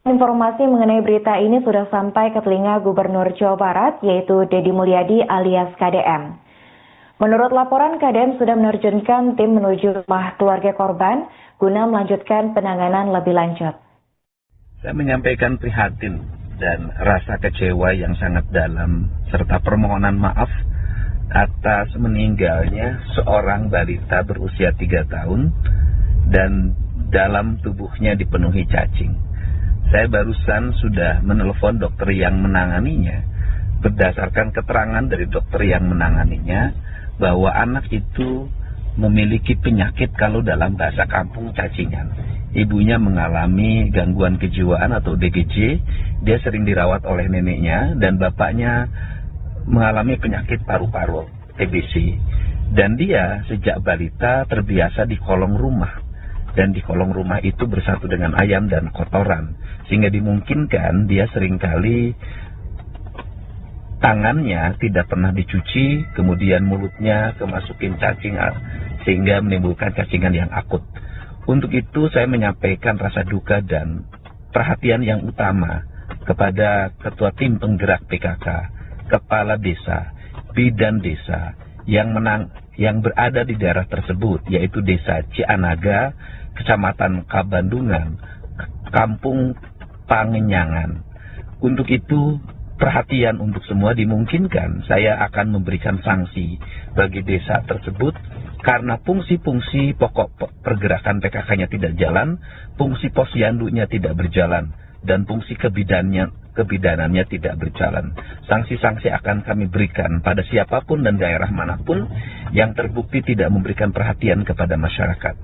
Speaker 1: Informasi mengenai berita ini sudah sampai ke telinga Gubernur Jawa Barat, yaitu Deddy Mulyadi alias KDM. Menurut laporan, KDM sudah menerjunkan tim menuju rumah keluarga korban guna melanjutkan penanganan lebih lanjut.
Speaker 2: Saya menyampaikan prihatin dan rasa kecewa yang sangat dalam serta permohonan maaf atas meninggalnya seorang balita berusia 3 tahun dan dalam tubuhnya dipenuhi cacing. Saya barusan sudah menelpon dokter yang menanganinya. Berdasarkan keterangan dari dokter yang menanganinya, bahwa anak itu memiliki penyakit kalau dalam bahasa kampung cacingan. Ibunya mengalami gangguan kejiwaan atau DGJ, dia sering dirawat oleh neneknya, dan bapaknya mengalami penyakit paru-paru, TBC. Dan dia sejak balita terbiasa di kolong rumah. Dan di kolong rumah itu bersatu dengan ayam dan kotoran. Sehingga dimungkinkan dia seringkali tangannya tidak pernah dicuci, kemudian mulutnya kemasukin cacing sehingga menimbulkan cacingan yang akut. Untuk itu saya menyampaikan rasa duka dan perhatian yang utama kepada Ketua Tim Penggerak PKK, Kepala Desa, Bidan Desa yang berada di daerah tersebut, yaitu Desa Cianaga, Kecamatan Kabandungan, Kampung Pangenyangan. Untuk itu, perhatian untuk semua dimungkinkan saya akan memberikan sanksi bagi desa tersebut karena fungsi-fungsi pokok pergerakan PKK-nya tidak jalan, fungsi posyandunya tidak berjalan, dan fungsi kebidanannya tidak berjalan. Sanksi-sanksi akan kami berikan pada siapapun dan daerah manapun yang terbukti tidak memberikan perhatian kepada masyarakat.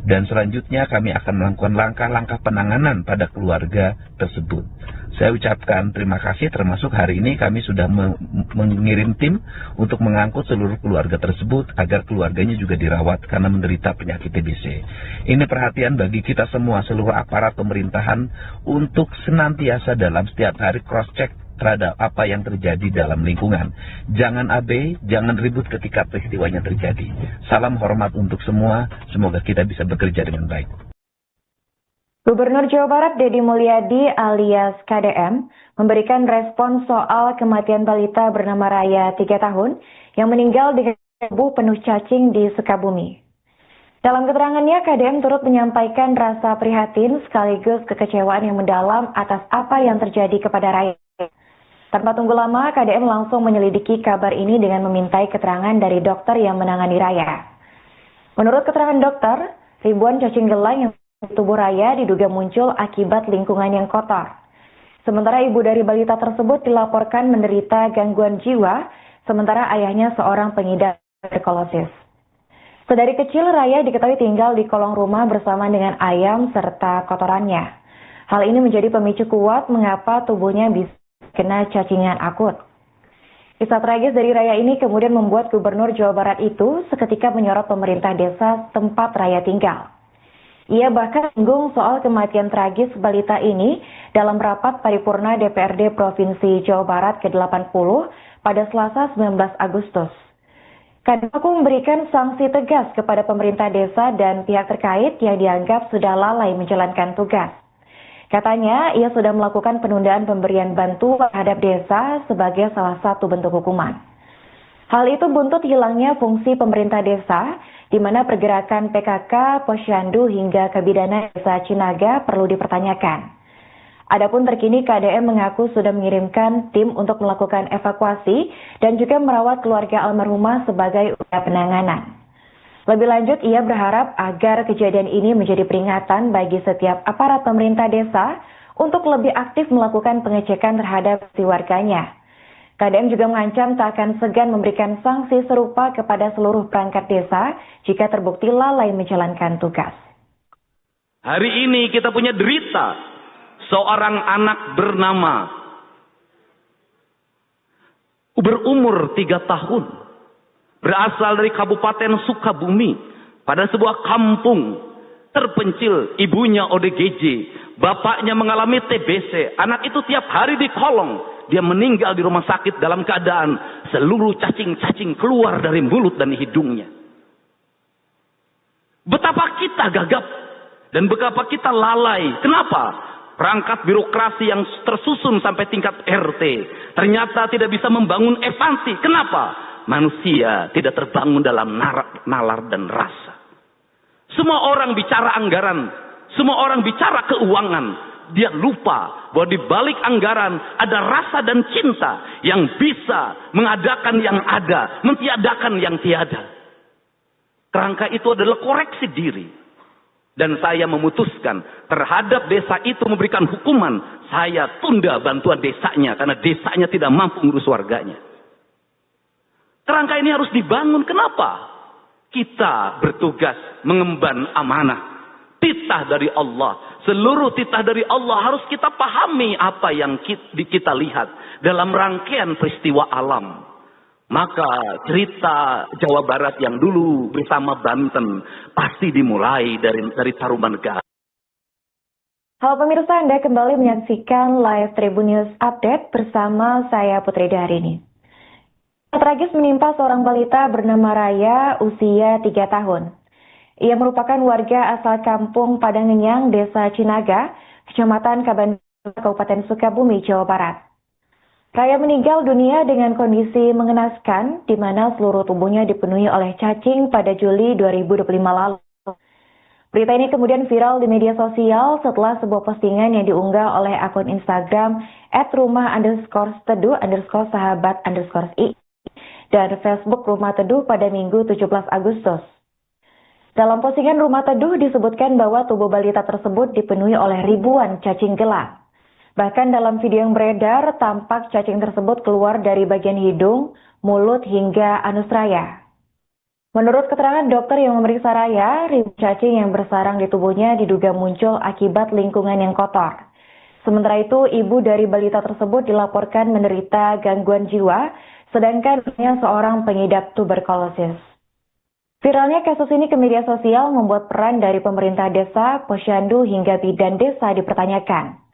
Speaker 2: Dan selanjutnya kami akan melakukan langkah-langkah penanganan pada keluarga tersebut. Saya ucapkan terima kasih, termasuk hari ini kami sudah mengirim tim untuk mengangkut seluruh keluarga tersebut agar keluarganya juga dirawat karena menderita penyakit TBC. Ini perhatian bagi kita semua, seluruh aparat pemerintahan untuk senantiasa dalam setiap hari cross-check terhadap apa yang terjadi dalam lingkungan. Jangan abai, jangan ribut ketika peristiwanya terjadi. Salam hormat untuk semua, semoga kita bisa bekerja dengan baik.
Speaker 1: Gubernur Jawa Barat Deddy Mulyadi alias KDM memberikan respon soal kematian balita bernama Raya 3 tahun yang meninggal di tubuh penuh cacing di Sukabumi. Dalam keterangannya, KDM turut menyampaikan rasa prihatin sekaligus kekecewaan yang mendalam atas apa yang terjadi kepada Raya. Tanpa tunggu lama, KDM langsung menyelidiki kabar ini dengan memintai keterangan dari dokter yang menangani Raya. Menurut keterangan dokter, ribuan cacing gelang yang di tubuh Raya diduga muncul akibat lingkungan yang kotor. Sementara ibu dari balita tersebut dilaporkan menderita gangguan jiwa, sementara ayahnya seorang pengidap tuberkulosis. Sedari kecil, Raya diketahui tinggal di kolong rumah bersama dengan ayam serta kotorannya. Hal ini menjadi pemicu kuat mengapa tubuhnya bisa kena cacingan akut. Kisah tragis dari Raya ini kemudian membuat Gubernur Jawa Barat itu seketika menyorot pemerintah desa tempat Raya tinggal. Ia bahkan singgung soal kematian tragis balita ini dalam rapat paripurna DPRD Provinsi Jawa Barat ke-80 pada Selasa 19 Agustus. Kadmaku memberikan sanksi tegas kepada pemerintah desa dan pihak terkait yang dianggap sudah lalai menjalankan tugas. Katanya, ia sudah melakukan penundaan pemberian bantuan terhadap desa sebagai salah satu bentuk hukuman. Hal itu buntut hilangnya fungsi pemerintah desa, di mana pergerakan PKK, posyandu hingga kebidanan desa Cinaga perlu dipertanyakan. Adapun terkini KDM mengaku sudah mengirimkan tim untuk melakukan evakuasi dan juga merawat keluarga almarhumah sebagai upaya penanganan. Lebih lanjut, ia berharap agar kejadian ini menjadi peringatan bagi setiap aparat pemerintah desa untuk lebih aktif melakukan pengecekan terhadap si warganya. KDM juga mengancam tak akan segan memberikan sanksi serupa kepada seluruh perangkat desa jika terbukti lalai menjalankan tugas.
Speaker 3: Hari ini kita punya derita seorang anak bernama berumur 3 tahun berasal dari Kabupaten Sukabumi, pada sebuah kampung terpencil. Ibunya ODGJ, bapaknya mengalami TBC. Anak itu tiap hari di kolong. Dia meninggal di rumah sakit dalam keadaan seluruh cacing-cacing keluar dari mulut dan hidungnya. Betapa kita gagap dan betapa kita lalai. Kenapa? Perangkat birokrasi yang tersusun sampai tingkat RT ternyata tidak bisa membangun evansi. Kenapa? Manusia tidak terbangun dalam nalar dan rasa. Semua orang bicara anggaran, semua orang bicara keuangan. Dia lupa bahwa di balik anggaran ada rasa dan cinta yang bisa mengadakan yang ada, mentiadakan yang tiada. Kerangka itu adalah koreksi diri. Dan saya memutuskan terhadap desa itu memberikan hukuman. Saya tunda bantuan desanya karena desanya tidak mampu mengurus warganya. Kerangka ini harus dibangun. Kenapa? Kita bertugas mengemban amanah. Titah dari Allah. Seluruh titah dari Allah harus kita pahami apa yang kita lihat dalam rangkaian peristiwa alam. Maka cerita Jawa Barat yang dulu bersama Banten pasti dimulai dari Taruman Negara.
Speaker 1: Halo pemirsa, Anda kembali menyaksikan live Tribun News Update bersama saya Putri Daharini. Tragis menimpa seorang balita bernama Raya usia 3 tahun. Ia merupakan warga asal kampung Padangenyang, Desa Cinaga, Kecamatan Kabandung, Kabupaten Sukabumi, Jawa Barat. Raya meninggal dunia dengan kondisi mengenaskan, di mana seluruh tubuhnya dipenuhi oleh cacing pada Juli 2025 lalu. Berita ini kemudian viral di media sosial setelah sebuah postingan yang diunggah oleh akun Instagram @rumah_teduh_sahabat_i dan Facebook Rumah Teduh pada Minggu 17 Agustus. Dalam postingan Rumah Teduh disebutkan bahwa tubuh balita tersebut dipenuhi oleh ribuan cacing gelap. Bahkan dalam video yang beredar, tampak cacing tersebut keluar dari bagian hidung, mulut, hingga anus Raya. Menurut keterangan dokter yang memeriksa Raya, ribuan cacing yang bersarang di tubuhnya diduga muncul akibat lingkungan yang kotor. Sementara itu, ibu dari balita tersebut dilaporkan menderita gangguan jiwa, sedangkan ibunya seorang pengidap tuberkulosis. Viralnya kasus ini ke media sosial membuat peran dari pemerintah desa, posyandu, hingga bidan desa dipertanyakan.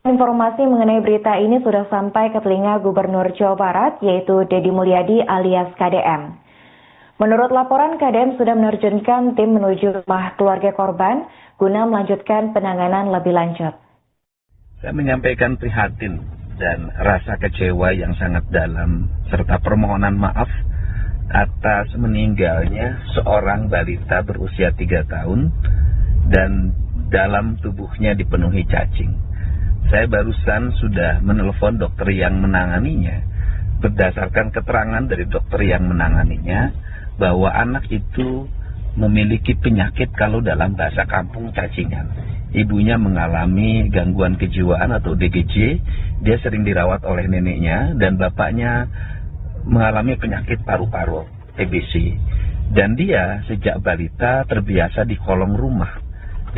Speaker 1: Informasi mengenai berita ini sudah sampai ke telinga Gubernur Jawa Barat, yaitu Deddy Mulyadi alias KDM. Menurut laporan, KDM sudah menerjunkan tim menuju rumah keluarga korban guna melanjutkan penanganan lebih lanjut.
Speaker 2: Saya menyampaikan prihatin dan rasa kecewa yang sangat dalam, serta permohonan maaf atas meninggalnya seorang balita berusia 3 tahun dan dalam tubuhnya dipenuhi cacing. Saya barusan sudah menelpon dokter yang menanganinya. Berdasarkan keterangan dari dokter yang menanganinya, bahwa anak itu memiliki penyakit kalau dalam bahasa kampung cacingan. Ibunya mengalami gangguan kejiwaan atau DGJ, dia sering dirawat oleh neneknya, dan bapaknya mengalami penyakit paru-paru, TBC. Dan dia sejak balita terbiasa di kolong rumah.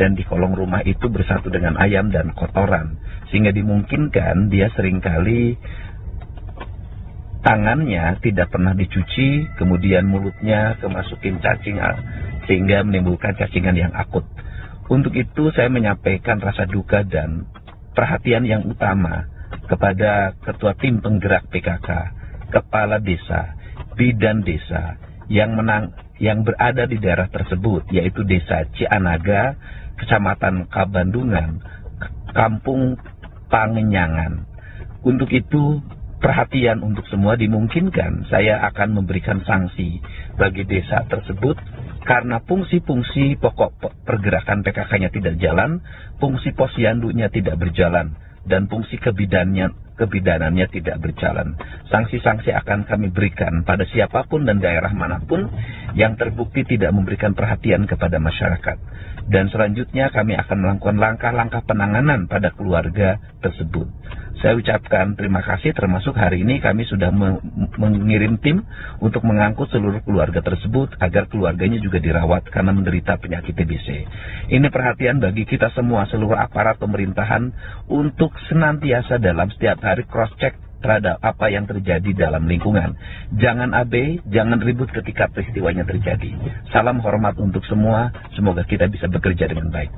Speaker 2: Dan di kolong rumah itu bersatu dengan ayam dan kotoran. Sehingga dimungkinkan dia seringkali tangannya tidak pernah dicuci, kemudian mulutnya kemasukin cacing sehingga menimbulkan cacingan yang akut. Untuk itu saya menyampaikan rasa duka dan perhatian yang utama kepada Ketua Tim Penggerak PKK, Kepala Desa, Bidan Desa yang berada di daerah tersebut, yaitu Desa Cianaga, Kecamatan Kabandungan, Kampung Pangenyangan. Untuk itu, perhatian untuk semua dimungkinkan. Saya akan memberikan sanksi bagi desa tersebut karena fungsi-fungsi pokok pergerakan PKK-nya tidak jalan, fungsi posyandunya tidak berjalan, dan fungsi kebidanannya tidak berjalan. Sanksi-sanksi akan kami berikan pada siapapun dan daerah manapun yang terbukti tidak memberikan perhatian kepada masyarakat. Dan selanjutnya kami akan melakukan langkah-langkah penanganan pada keluarga tersebut. Saya ucapkan terima kasih, termasuk hari ini kami sudah mengirim tim untuk mengangkut seluruh keluarga tersebut agar keluarganya juga dirawat karena menderita penyakit TBC. Ini perhatian bagi kita semua, seluruh aparat pemerintahan untuk senantiasa dalam setiap hari cross-check terhadap apa yang terjadi dalam lingkungan. Jangan abai, jangan ribut ketika peristiwanya terjadi. Salam hormat untuk semua, semoga kita bisa bekerja dengan baik.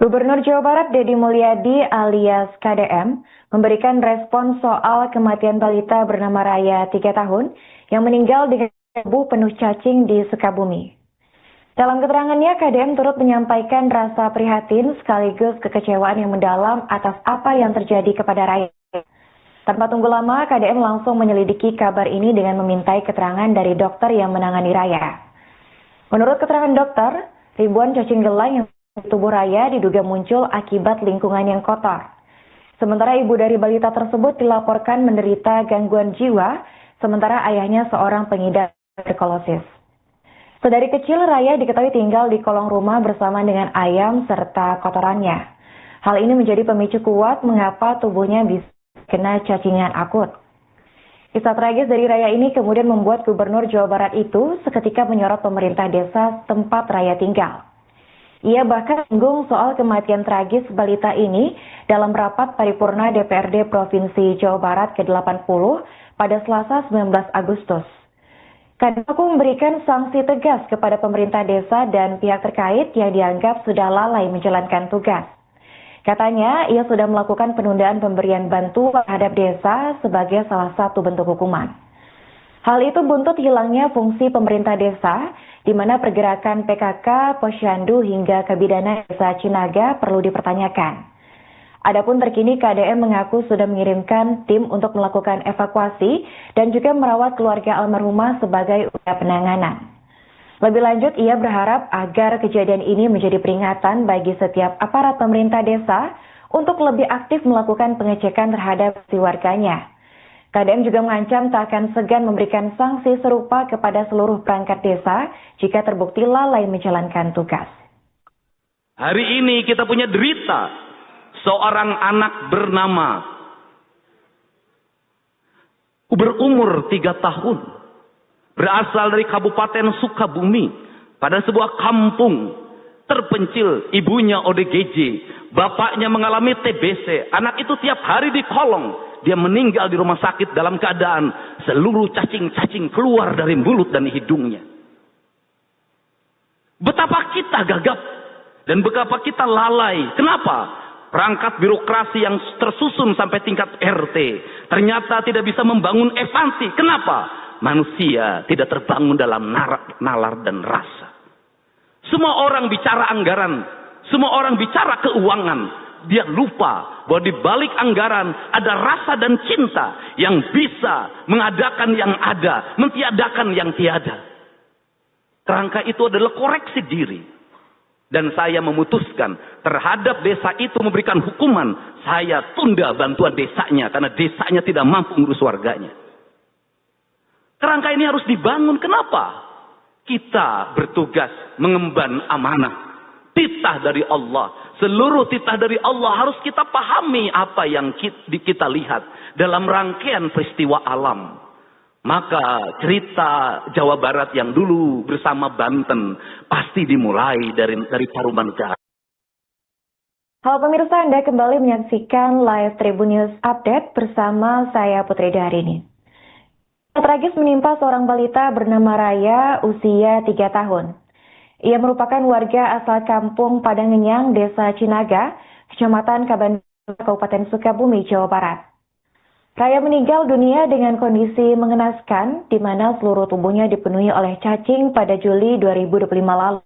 Speaker 1: Gubernur Jawa Barat Deddy Mulyadi alias KDM memberikan respon soal kematian balita bernama Raya 3 tahun yang meninggal dengan tubuh penuh cacing di Sukabumi. Dalam keterangannya, KDM turut menyampaikan rasa prihatin sekaligus kekecewaan yang mendalam atas apa yang terjadi kepada Raya. Tanpa tunggu lama, KDM langsung menyelidiki kabar ini dengan memintai keterangan dari dokter yang menangani Raya. Menurut keterangan dokter, ribuan cacing gelang yang tubuh Raya diduga muncul akibat lingkungan yang kotor. Sementara ibu dari balita tersebut dilaporkan menderita gangguan jiwa, sementara ayahnya seorang pengidap tuberkulosis. Sedari kecil Raya diketahui tinggal di kolong rumah bersama dengan ayam serta kotorannya. Hal ini menjadi pemicu kuat mengapa tubuhnya bisa kena cacingan akut. Kisah tragis dari Raya ini kemudian membuat Gubernur Jawa Barat itu seketika menyorot pemerintah desa tempat Raya tinggal. Ia bahkan singgung soal kematian tragis balita ini dalam rapat paripurna DPRD Provinsi Jawa Barat ke-80 pada Selasa 19 Agustus. Kadako memberikan sanksi tegas kepada pemerintah desa dan pihak terkait yang dianggap sudah lalai menjalankan tugas. Katanya, ia sudah melakukan penundaan pemberian bantuan terhadap desa sebagai salah satu bentuk hukuman. Hal itu buntut hilangnya fungsi pemerintah desa, di mana pergerakan PKK, Posyandu hingga Kebidanan Desa Cinaga perlu dipertanyakan. Adapun terkini KDM mengaku sudah mengirimkan tim untuk melakukan evakuasi dan juga merawat keluarga almarhumah sebagai upaya penanganan. Lebih lanjut, ia berharap agar kejadian ini menjadi peringatan bagi setiap aparat pemerintah desa untuk lebih aktif melakukan pengecekan terhadap si warganya. KDM juga mengancam tak akan segan memberikan sanksi serupa kepada seluruh perangkat desa jika terbukti lalai menjalankan tugas.
Speaker 3: Hari ini kita punya derita seorang anak bernama berumur 3 tahun, berasal dari Kabupaten Sukabumi, pada sebuah kampung terpencil. Ibunya ODGJ, bapaknya mengalami TBC. Anak itu tiap hari di kolong. Dia meninggal di rumah sakit dalam keadaan seluruh cacing-cacing keluar dari mulut dan hidungnya. Betapa kita gagap dan betapa kita lalai. Kenapa? Perangkat birokrasi yang tersusun sampai tingkat RT ternyata tidak bisa membangun evansi. Kenapa? Manusia tidak terbangun dalam nalar dan rasa. Semua orang bicara anggaran, semua orang bicara keuangan. Dia lupa bahwa di balik anggaran ada rasa dan cinta yang bisa mengadakan yang ada, mentiadakan yang tiada. Kerangka itu adalah koreksi diri. Dan saya memutuskan terhadap desa itu memberikan hukuman. Saya tunda bantuan desanya karena desanya tidak mampu mengurus warganya. Kerangka ini harus dibangun. Kenapa? Kita bertugas mengemban amanah. Titah dari Allah. Seluruh titah dari Allah harus kita pahami apa yang kita lihat dalam rangkaian peristiwa alam. Maka cerita Jawa Barat yang dulu bersama Banten pasti dimulai dari Parumanggarai.
Speaker 1: Halo pemirsa, Anda kembali menyaksikan live Tribun News Update bersama saya Putri Daharini. Tragis menimpa seorang balita bernama Raya usia 3 tahun. Ia merupakan warga asal kampung Padangenyang, Desa Cinaga, Kecamatan Kabandung, Kabupaten Sukabumi, Jawa Barat. Raya meninggal dunia dengan kondisi mengenaskan, di mana seluruh tubuhnya dipenuhi oleh cacing pada Juli 2025 lalu.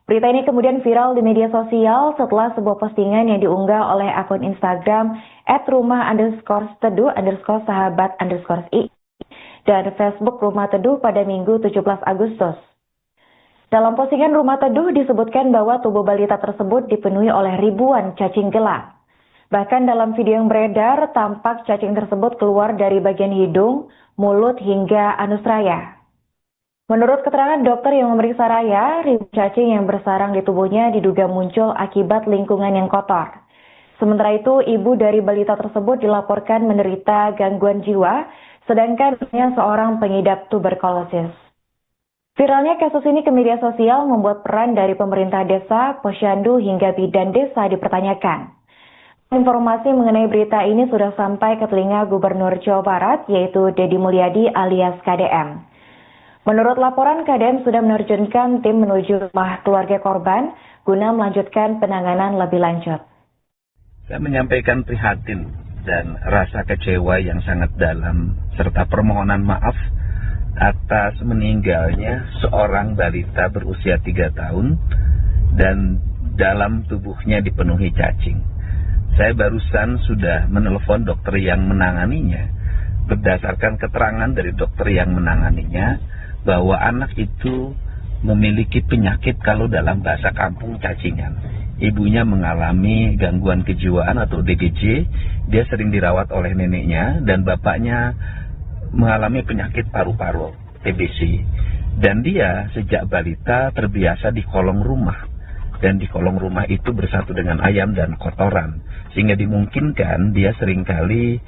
Speaker 1: Berita ini kemudian viral di media sosial setelah sebuah postingan yang diunggah oleh akun Instagram @rumah_teduh_sahabat_i dan Facebook Rumah Teduh pada Minggu 17 Agustus. Dalam postingan Rumah Teduh disebutkan bahwa tubuh balita tersebut dipenuhi oleh ribuan cacing gelang. Bahkan dalam video yang beredar, tampak cacing tersebut keluar dari bagian hidung, mulut, hingga anus Raya. Menurut keterangan dokter yang memeriksa Raya, ribuan cacing yang bersarang di tubuhnya diduga muncul akibat lingkungan yang kotor. Sementara itu, ibu dari balita tersebut dilaporkan menderita gangguan jiwa, sedangkan ibunya seorang pengidap tuberkulosis. Viralnya kasus ini ke media sosial membuat peran dari pemerintah desa, posyandu hingga bidan desa dipertanyakan. Informasi mengenai berita ini sudah sampai ke telinga Gubernur Jawa Barat, yaitu Deddy Mulyadi alias KDM. Menurut laporan, KDM sudah menerjunkan tim menuju rumah keluarga korban guna melanjutkan penanganan lebih lanjut.
Speaker 2: Saya menyampaikan prihatin dan rasa kecewa yang sangat dalam serta permohonan maaf atas meninggalnya seorang balita berusia 3 tahun dan dalam tubuhnya dipenuhi cacing. Saya barusan sudah menelpon dokter yang menanganinya. Berdasarkan keterangan dari dokter yang menanganinya bahwa anak itu memiliki penyakit kalau dalam bahasa kampung cacingan. Ibunya mengalami gangguan kejiwaan atau DGJ, dia sering dirawat oleh neneknya dan bapaknya mengalami penyakit paru-paru, TBC. Dan dia sejak balita terbiasa di kolong rumah. Dan di kolong rumah itu bersatu dengan ayam dan kotoran. Sehingga dimungkinkan dia seringkali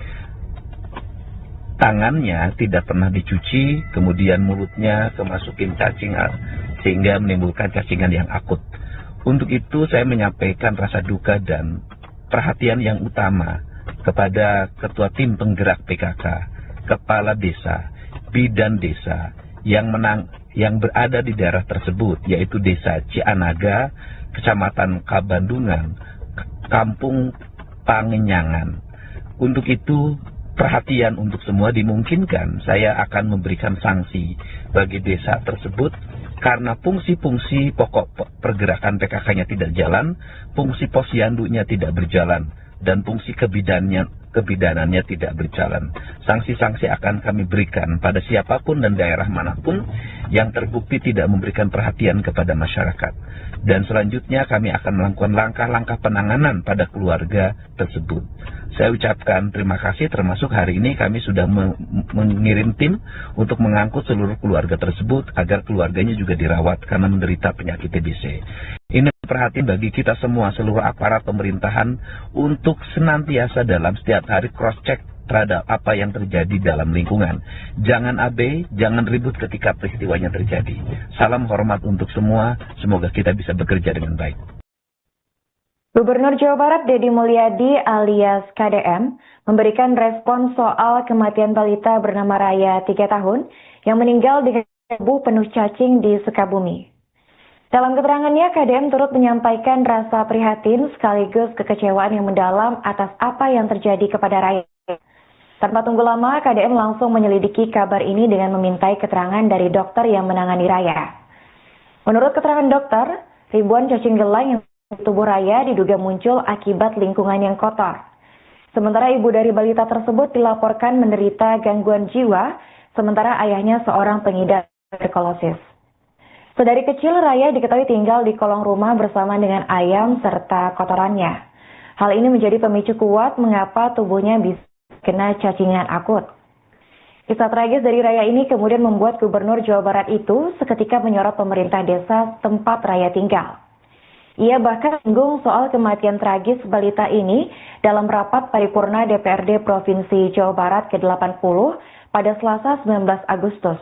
Speaker 2: tangannya tidak pernah dicuci, kemudian mulutnya kemasukin cacing sehingga menimbulkan cacingan yang akut. Untuk itu saya menyampaikan rasa duka dan perhatian yang utama kepada Ketua Tim Penggerak PKK, Kepala Desa, Bidan Desa yang berada di daerah tersebut, yaitu Desa Cianaga, Kecamatan Kabandungan, Kampung Pangenyangan. Untuk itu perhatian untuk semua, dimungkinkan saya akan memberikan sanksi bagi desa tersebut karena fungsi-fungsi pokok pergerakan PKK-nya tidak jalan, fungsi posyandunya tidak berjalan, dan fungsi kebidanannya tidak berjalan. Sanksi-sanksi akan kami berikan pada siapapun dan daerah manapun yang terbukti tidak memberikan perhatian kepada masyarakat. Dan selanjutnya kami akan melakukan langkah-langkah penanganan pada keluarga tersebut. Saya ucapkan terima kasih, termasuk hari ini kami sudah mengirim tim untuk mengangkut seluruh keluarga tersebut agar keluarganya juga dirawat karena menderita penyakit TBC. Ini perhatian bagi kita semua, seluruh aparat pemerintahan untuk senantiasa dalam setiap hari cross-check terhadap apa yang terjadi dalam lingkungan. Jangan abai, jangan ribut ketika peristiwanya terjadi. Salam hormat untuk semua, semoga kita bisa bekerja dengan baik.
Speaker 1: Gubernur Jawa Barat Deddy Mulyadi alias KDM memberikan respon soal kematian balita bernama Raya 3 tahun yang meninggal dengan tubuh penuh cacing di Sukabumi. Dalam keterangannya, KDM turut menyampaikan rasa prihatin sekaligus kekecewaan yang mendalam atas apa yang terjadi kepada Raya. Tanpa tunggu lama, KDM langsung menyelidiki kabar ini dengan memintai keterangan dari dokter yang menangani Raya. Menurut keterangan dokter, ribuan cacing gelang yang tubuh Raya diduga muncul akibat lingkungan yang kotor. Sementara ibu dari balita tersebut dilaporkan menderita gangguan jiwa, sementara ayahnya seorang pengidap tuberkulosis. Sedari kecil Raya diketahui tinggal di kolong rumah bersama dengan ayam serta kotorannya. Hal ini menjadi pemicu kuat mengapa tubuhnya bisa kena cacingan akut. Kisah tragis dari Raya ini kemudian membuat Gubernur Jawa Barat itu seketika menyorot pemerintah desa tempat Raya tinggal. Ia bahkan singgung soal kematian tragis balita ini dalam rapat paripurna DPRD Provinsi Jawa Barat ke-80 pada Selasa 19 Agustus.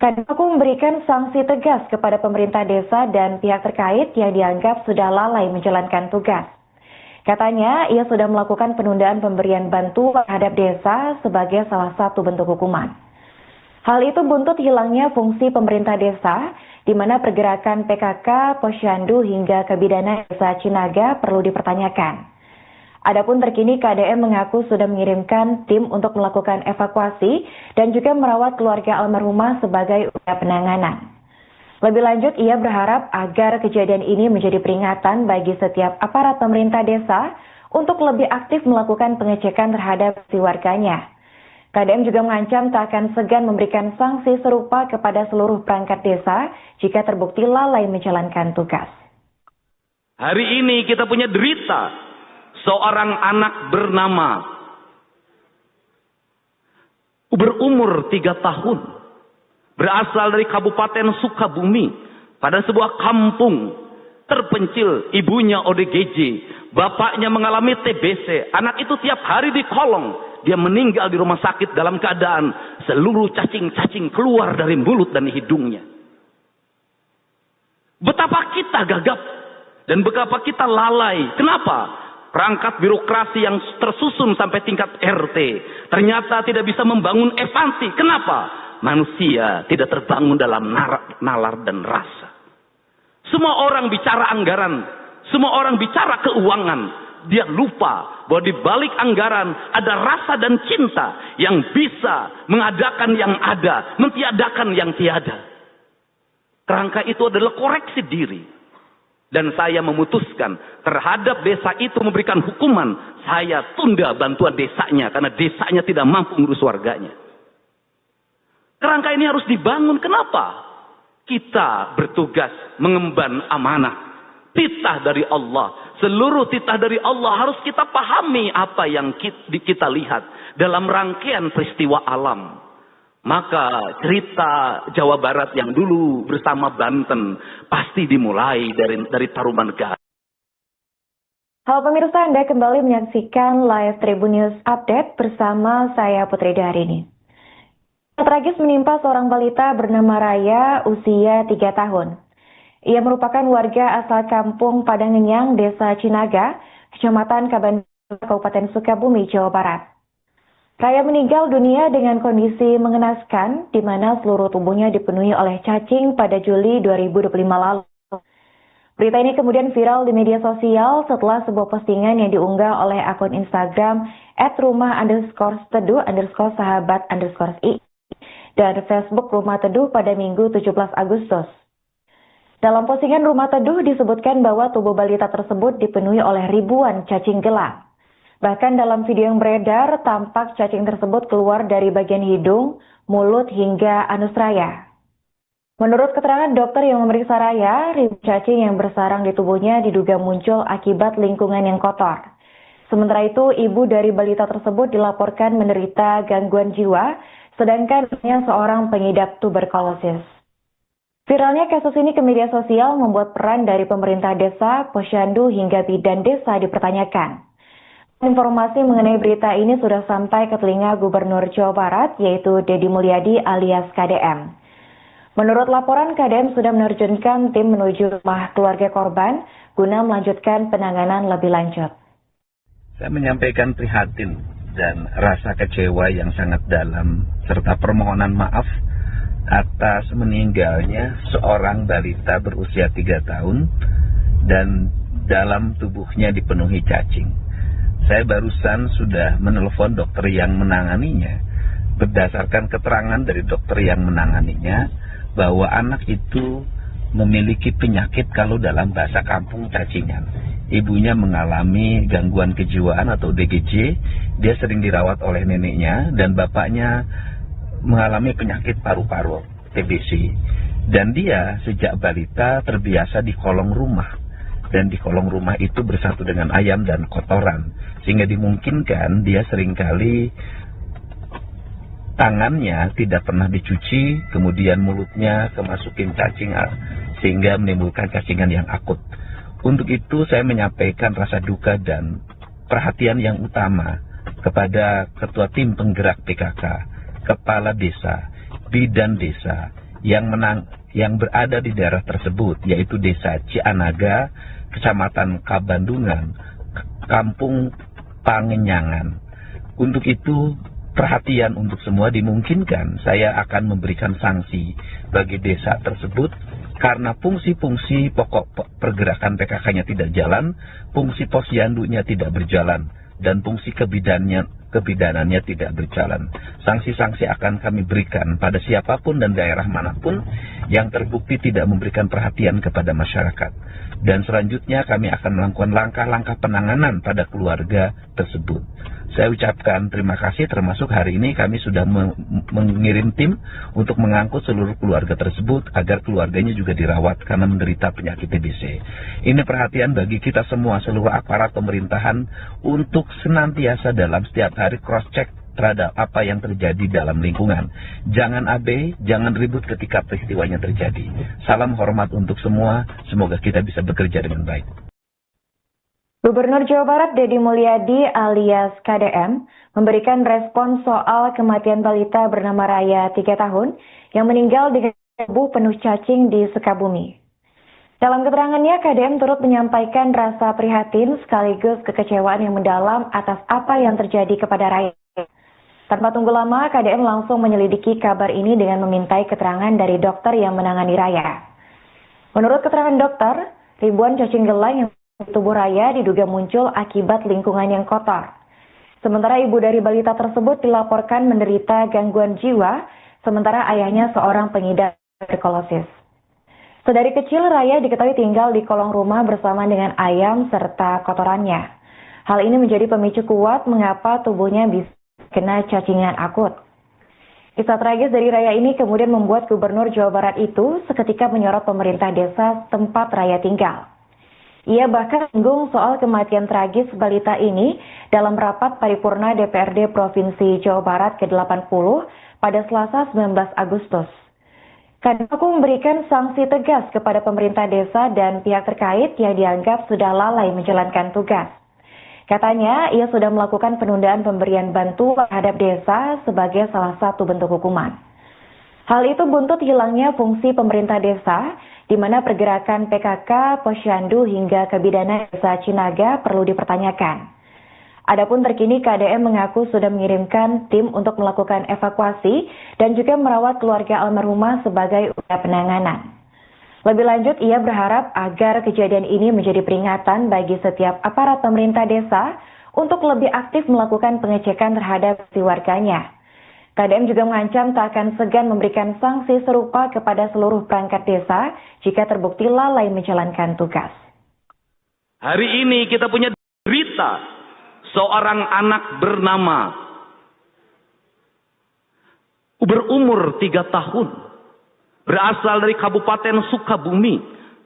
Speaker 1: Kadin memberikan sanksi tegas kepada pemerintah desa dan pihak terkait yang dianggap sudah lalai menjalankan tugas. Katanya, ia sudah melakukan penundaan pemberian bantuan terhadap desa sebagai salah satu bentuk hukuman. Hal itu buntut hilangnya fungsi pemerintah desa, di mana pergerakan PKK, posyandu hingga kebidanan desa Cinaga perlu dipertanyakan. Adapun terkini KDM mengaku sudah mengirimkan tim untuk melakukan evakuasi dan juga merawat keluarga almarhumah sebagai upaya penanganan. Lebih lanjut, ia berharap agar kejadian ini menjadi peringatan bagi setiap aparat pemerintah desa untuk lebih aktif melakukan pengecekan terhadap si warganya. KDM juga mengancam tak akan segan memberikan sanksi serupa kepada seluruh perangkat desa jika terbukti lalai menjalankan tugas.
Speaker 3: Hari ini kita punya derita seorang anak bernama berumur 3 tahun, berasal dari Kabupaten Sukabumi, pada sebuah kampung terpencil, ibunya ODGJ, bapaknya mengalami TBC, anak itu tiap hari di kolong, dia meninggal di rumah sakit dalam keadaan seluruh cacing-cacing keluar dari mulut dan hidungnya. Betapa kita gagap dan betapa kita lalai. Kenapa? Perangkat birokrasi yang tersusun sampai tingkat RT ternyata tidak bisa membangun empati. Kenapa? Manusia tidak terbangun dalam nalar dan rasa. Semua orang bicara anggaran, semua orang bicara keuangan. Dia lupa bahwa di balik anggaran ada rasa dan cinta yang bisa mengadakan yang ada, mentiadakan yang tiada. Kerangka itu adalah koreksi diri. Dan saya memutuskan terhadap desa itu memberikan hukuman. Saya tunda bantuan desanya karena desanya tidak mampu ngurus warganya. Kerangka ini harus dibangun. Kenapa? Kita bertugas mengemban amanah. Titah dari Allah. Seluruh titah dari Allah harus kita pahami apa yang kita lihat dalam rangkaian peristiwa alam. Maka cerita Jawa Barat yang dulu bersama Banten pasti dimulai dari Tarumanegara.
Speaker 1: Halo pemirsa, Anda kembali menyaksikan live Tribun News Update bersama saya Putri Daharini. Tragis menimpa seorang balita bernama Raya usia 3 tahun. Ia merupakan warga asal kampung Padangenyang, Desa Cinaga, Kecamatan Kabandung, Kabupaten Sukabumi, Jawa Barat. Raya meninggal dunia dengan kondisi mengenaskan, di mana seluruh tubuhnya dipenuhi oleh cacing pada Juli 2025 lalu. Berita ini kemudian viral di media sosial setelah sebuah postingan yang diunggah oleh akun Instagram @rumah_teduh_sahabat_i dan Facebook Rumah Teduh pada Minggu 17 Agustus. Dalam postingan Rumah Teduh disebutkan bahwa tubuh balita tersebut dipenuhi oleh ribuan cacing gelap. Bahkan dalam video yang beredar, tampak cacing tersebut keluar dari bagian hidung, mulut hingga anus Raya. Menurut keterangan dokter yang memeriksa Raya, ribuan cacing yang bersarang di tubuhnya diduga muncul akibat lingkungan yang kotor. Sementara itu, ibu dari balita tersebut dilaporkan menderita gangguan jiwa, sedangkan ibunya seorang pengidap tuberkulosis. Viralnya kasus ini ke media sosial membuat peran dari pemerintah desa, posyandu hingga bidan desa dipertanyakan. Informasi mengenai berita ini sudah sampai ke telinga Gubernur Jawa Barat, yaitu Deddy Mulyadi alias KDM. Menurut laporan, KDM sudah menerjunkan tim menuju rumah keluarga korban guna melanjutkan penanganan lebih lanjut.
Speaker 2: Saya menyampaikan prihatin dan rasa kecewa yang sangat dalam serta permohonan maaf atas meninggalnya seorang balita berusia 3 tahun dan dalam tubuhnya dipenuhi cacing. Saya barusan sudah menelpon dokter yang menanganinya. Berdasarkan keterangan dari dokter yang menanganinya bahwa anak itu memiliki penyakit kalau dalam bahasa kampung cacingan. Ibunya mengalami gangguan kejiwaan atau DGJ, dia sering dirawat oleh neneknya, dan bapaknya mengalami penyakit paru-paru, TBC. Dan dia sejak balita terbiasa di kolong rumah. Dan di kolong rumah itu bersatu dengan ayam dan kotoran. Sehingga dimungkinkan dia seringkali tangannya tidak pernah dicuci, kemudian mulutnya kemasukin cacing sehingga menimbulkan cacingan yang akut. Untuk itu saya menyampaikan rasa duka dan perhatian yang utama kepada Ketua Tim Penggerak PKK, Kepala Desa, Bidan Desa yang berada di daerah tersebut, yaitu Desa Cianaga, Kecamatan Kabandungan, Kampung Pangenyangan. Untuk itu perhatian untuk semua, dimungkinkan saya akan memberikan sanksi bagi desa tersebut karena fungsi-fungsi pokok pergerakan PKK-nya tidak jalan, fungsi posyandunya tidak berjalan, dan fungsi kebidanannya tidak berjalan. Sanksi-sanksi akan kami berikan pada siapapun dan daerah manapun yang terbukti tidak memberikan perhatian kepada masyarakat. Dan selanjutnya kami akan melakukan langkah-langkah penanganan pada keluarga tersebut. Saya ucapkan terima kasih, termasuk hari ini kami sudah mengirim tim untuk mengangkut seluruh keluarga tersebut agar keluarganya juga dirawat karena menderita penyakit TBC. Ini perhatian bagi kita semua, seluruh aparat pemerintahan untuk senantiasa dalam setiap hari cross-check terhadap apa yang terjadi dalam lingkungan. Jangan abai, jangan ribut ketika peristiwanya terjadi. Salam hormat untuk semua, semoga kita bisa bekerja dengan baik.
Speaker 1: Gubernur Jawa Barat Deddy Mulyadi alias KDM memberikan respon soal kematian balita bernama Raya 3 tahun yang meninggal dengan tubuh penuh cacing di Sukabumi. Dalam keterangannya, KDM turut menyampaikan rasa prihatin sekaligus kekecewaan yang mendalam atas apa yang terjadi kepada Raya. Tanpa tunggu lama, KDM langsung menyelidiki kabar ini dengan memintai keterangan dari dokter yang menangani Raya. Menurut keterangan dokter, ribuan cacing gelang yang di tubuh Raya diduga muncul akibat lingkungan yang kotor. Sementara ibu dari balita tersebut dilaporkan menderita gangguan jiwa, sementara ayahnya seorang pengidap tuberkulosis. Sedari kecil Raya diketahui tinggal di kolong rumah bersama dengan ayam serta kotorannya. Hal ini menjadi pemicu kuat mengapa tubuhnya bisa kena cacingan akut. Kisah tragis dari Raya ini kemudian membuat Gubernur Jawa Barat itu seketika menyorot pemerintah desa tempat Raya tinggal. Ia bahkan singgung soal kematian tragis balita ini dalam rapat paripurna DPRD Provinsi Jawa Barat ke-80 pada Selasa 19 Agustus. KDM memberikan sanksi tegas kepada pemerintah desa dan pihak terkait yang dianggap sudah lalai menjalankan tugas. Katanya, ia sudah melakukan penundaan pemberian bantuan terhadap desa sebagai salah satu bentuk hukuman. Hal itu buntut hilangnya fungsi pemerintah desa, di mana pergerakan PKK, Posyandu hingga Kebidanan Desa Cinaga perlu dipertanyakan. Adapun terkini KDM mengaku sudah mengirimkan tim untuk melakukan evakuasi dan juga merawat keluarga almarhumah sebagai upaya penanganan. Lebih lanjut, ia berharap agar kejadian ini menjadi peringatan bagi setiap aparat pemerintah desa untuk lebih aktif melakukan pengecekan terhadap si warganya. KDM juga mengancam tak akan segan memberikan sanksi serupa kepada seluruh perangkat desa jika terbukti lalai menjalankan tugas.
Speaker 3: Hari ini kita punya berita seorang anak bernama berumur 3 tahun berasal dari Kabupaten Sukabumi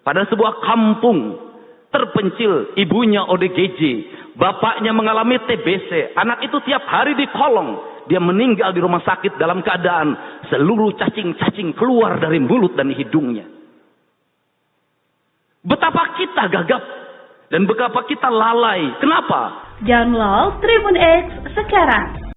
Speaker 3: pada sebuah kampung terpencil, ibunya ODGJ, bapaknya mengalami TBC, anak itu tiap hari di kolong. Dia meninggal di rumah sakit dalam keadaan seluruh cacing-cacing keluar dari mulut dan hidungnya. Betapa kita gagap dan betapa kita lalai. Kenapa?
Speaker 4: Download Tribun X sekarang.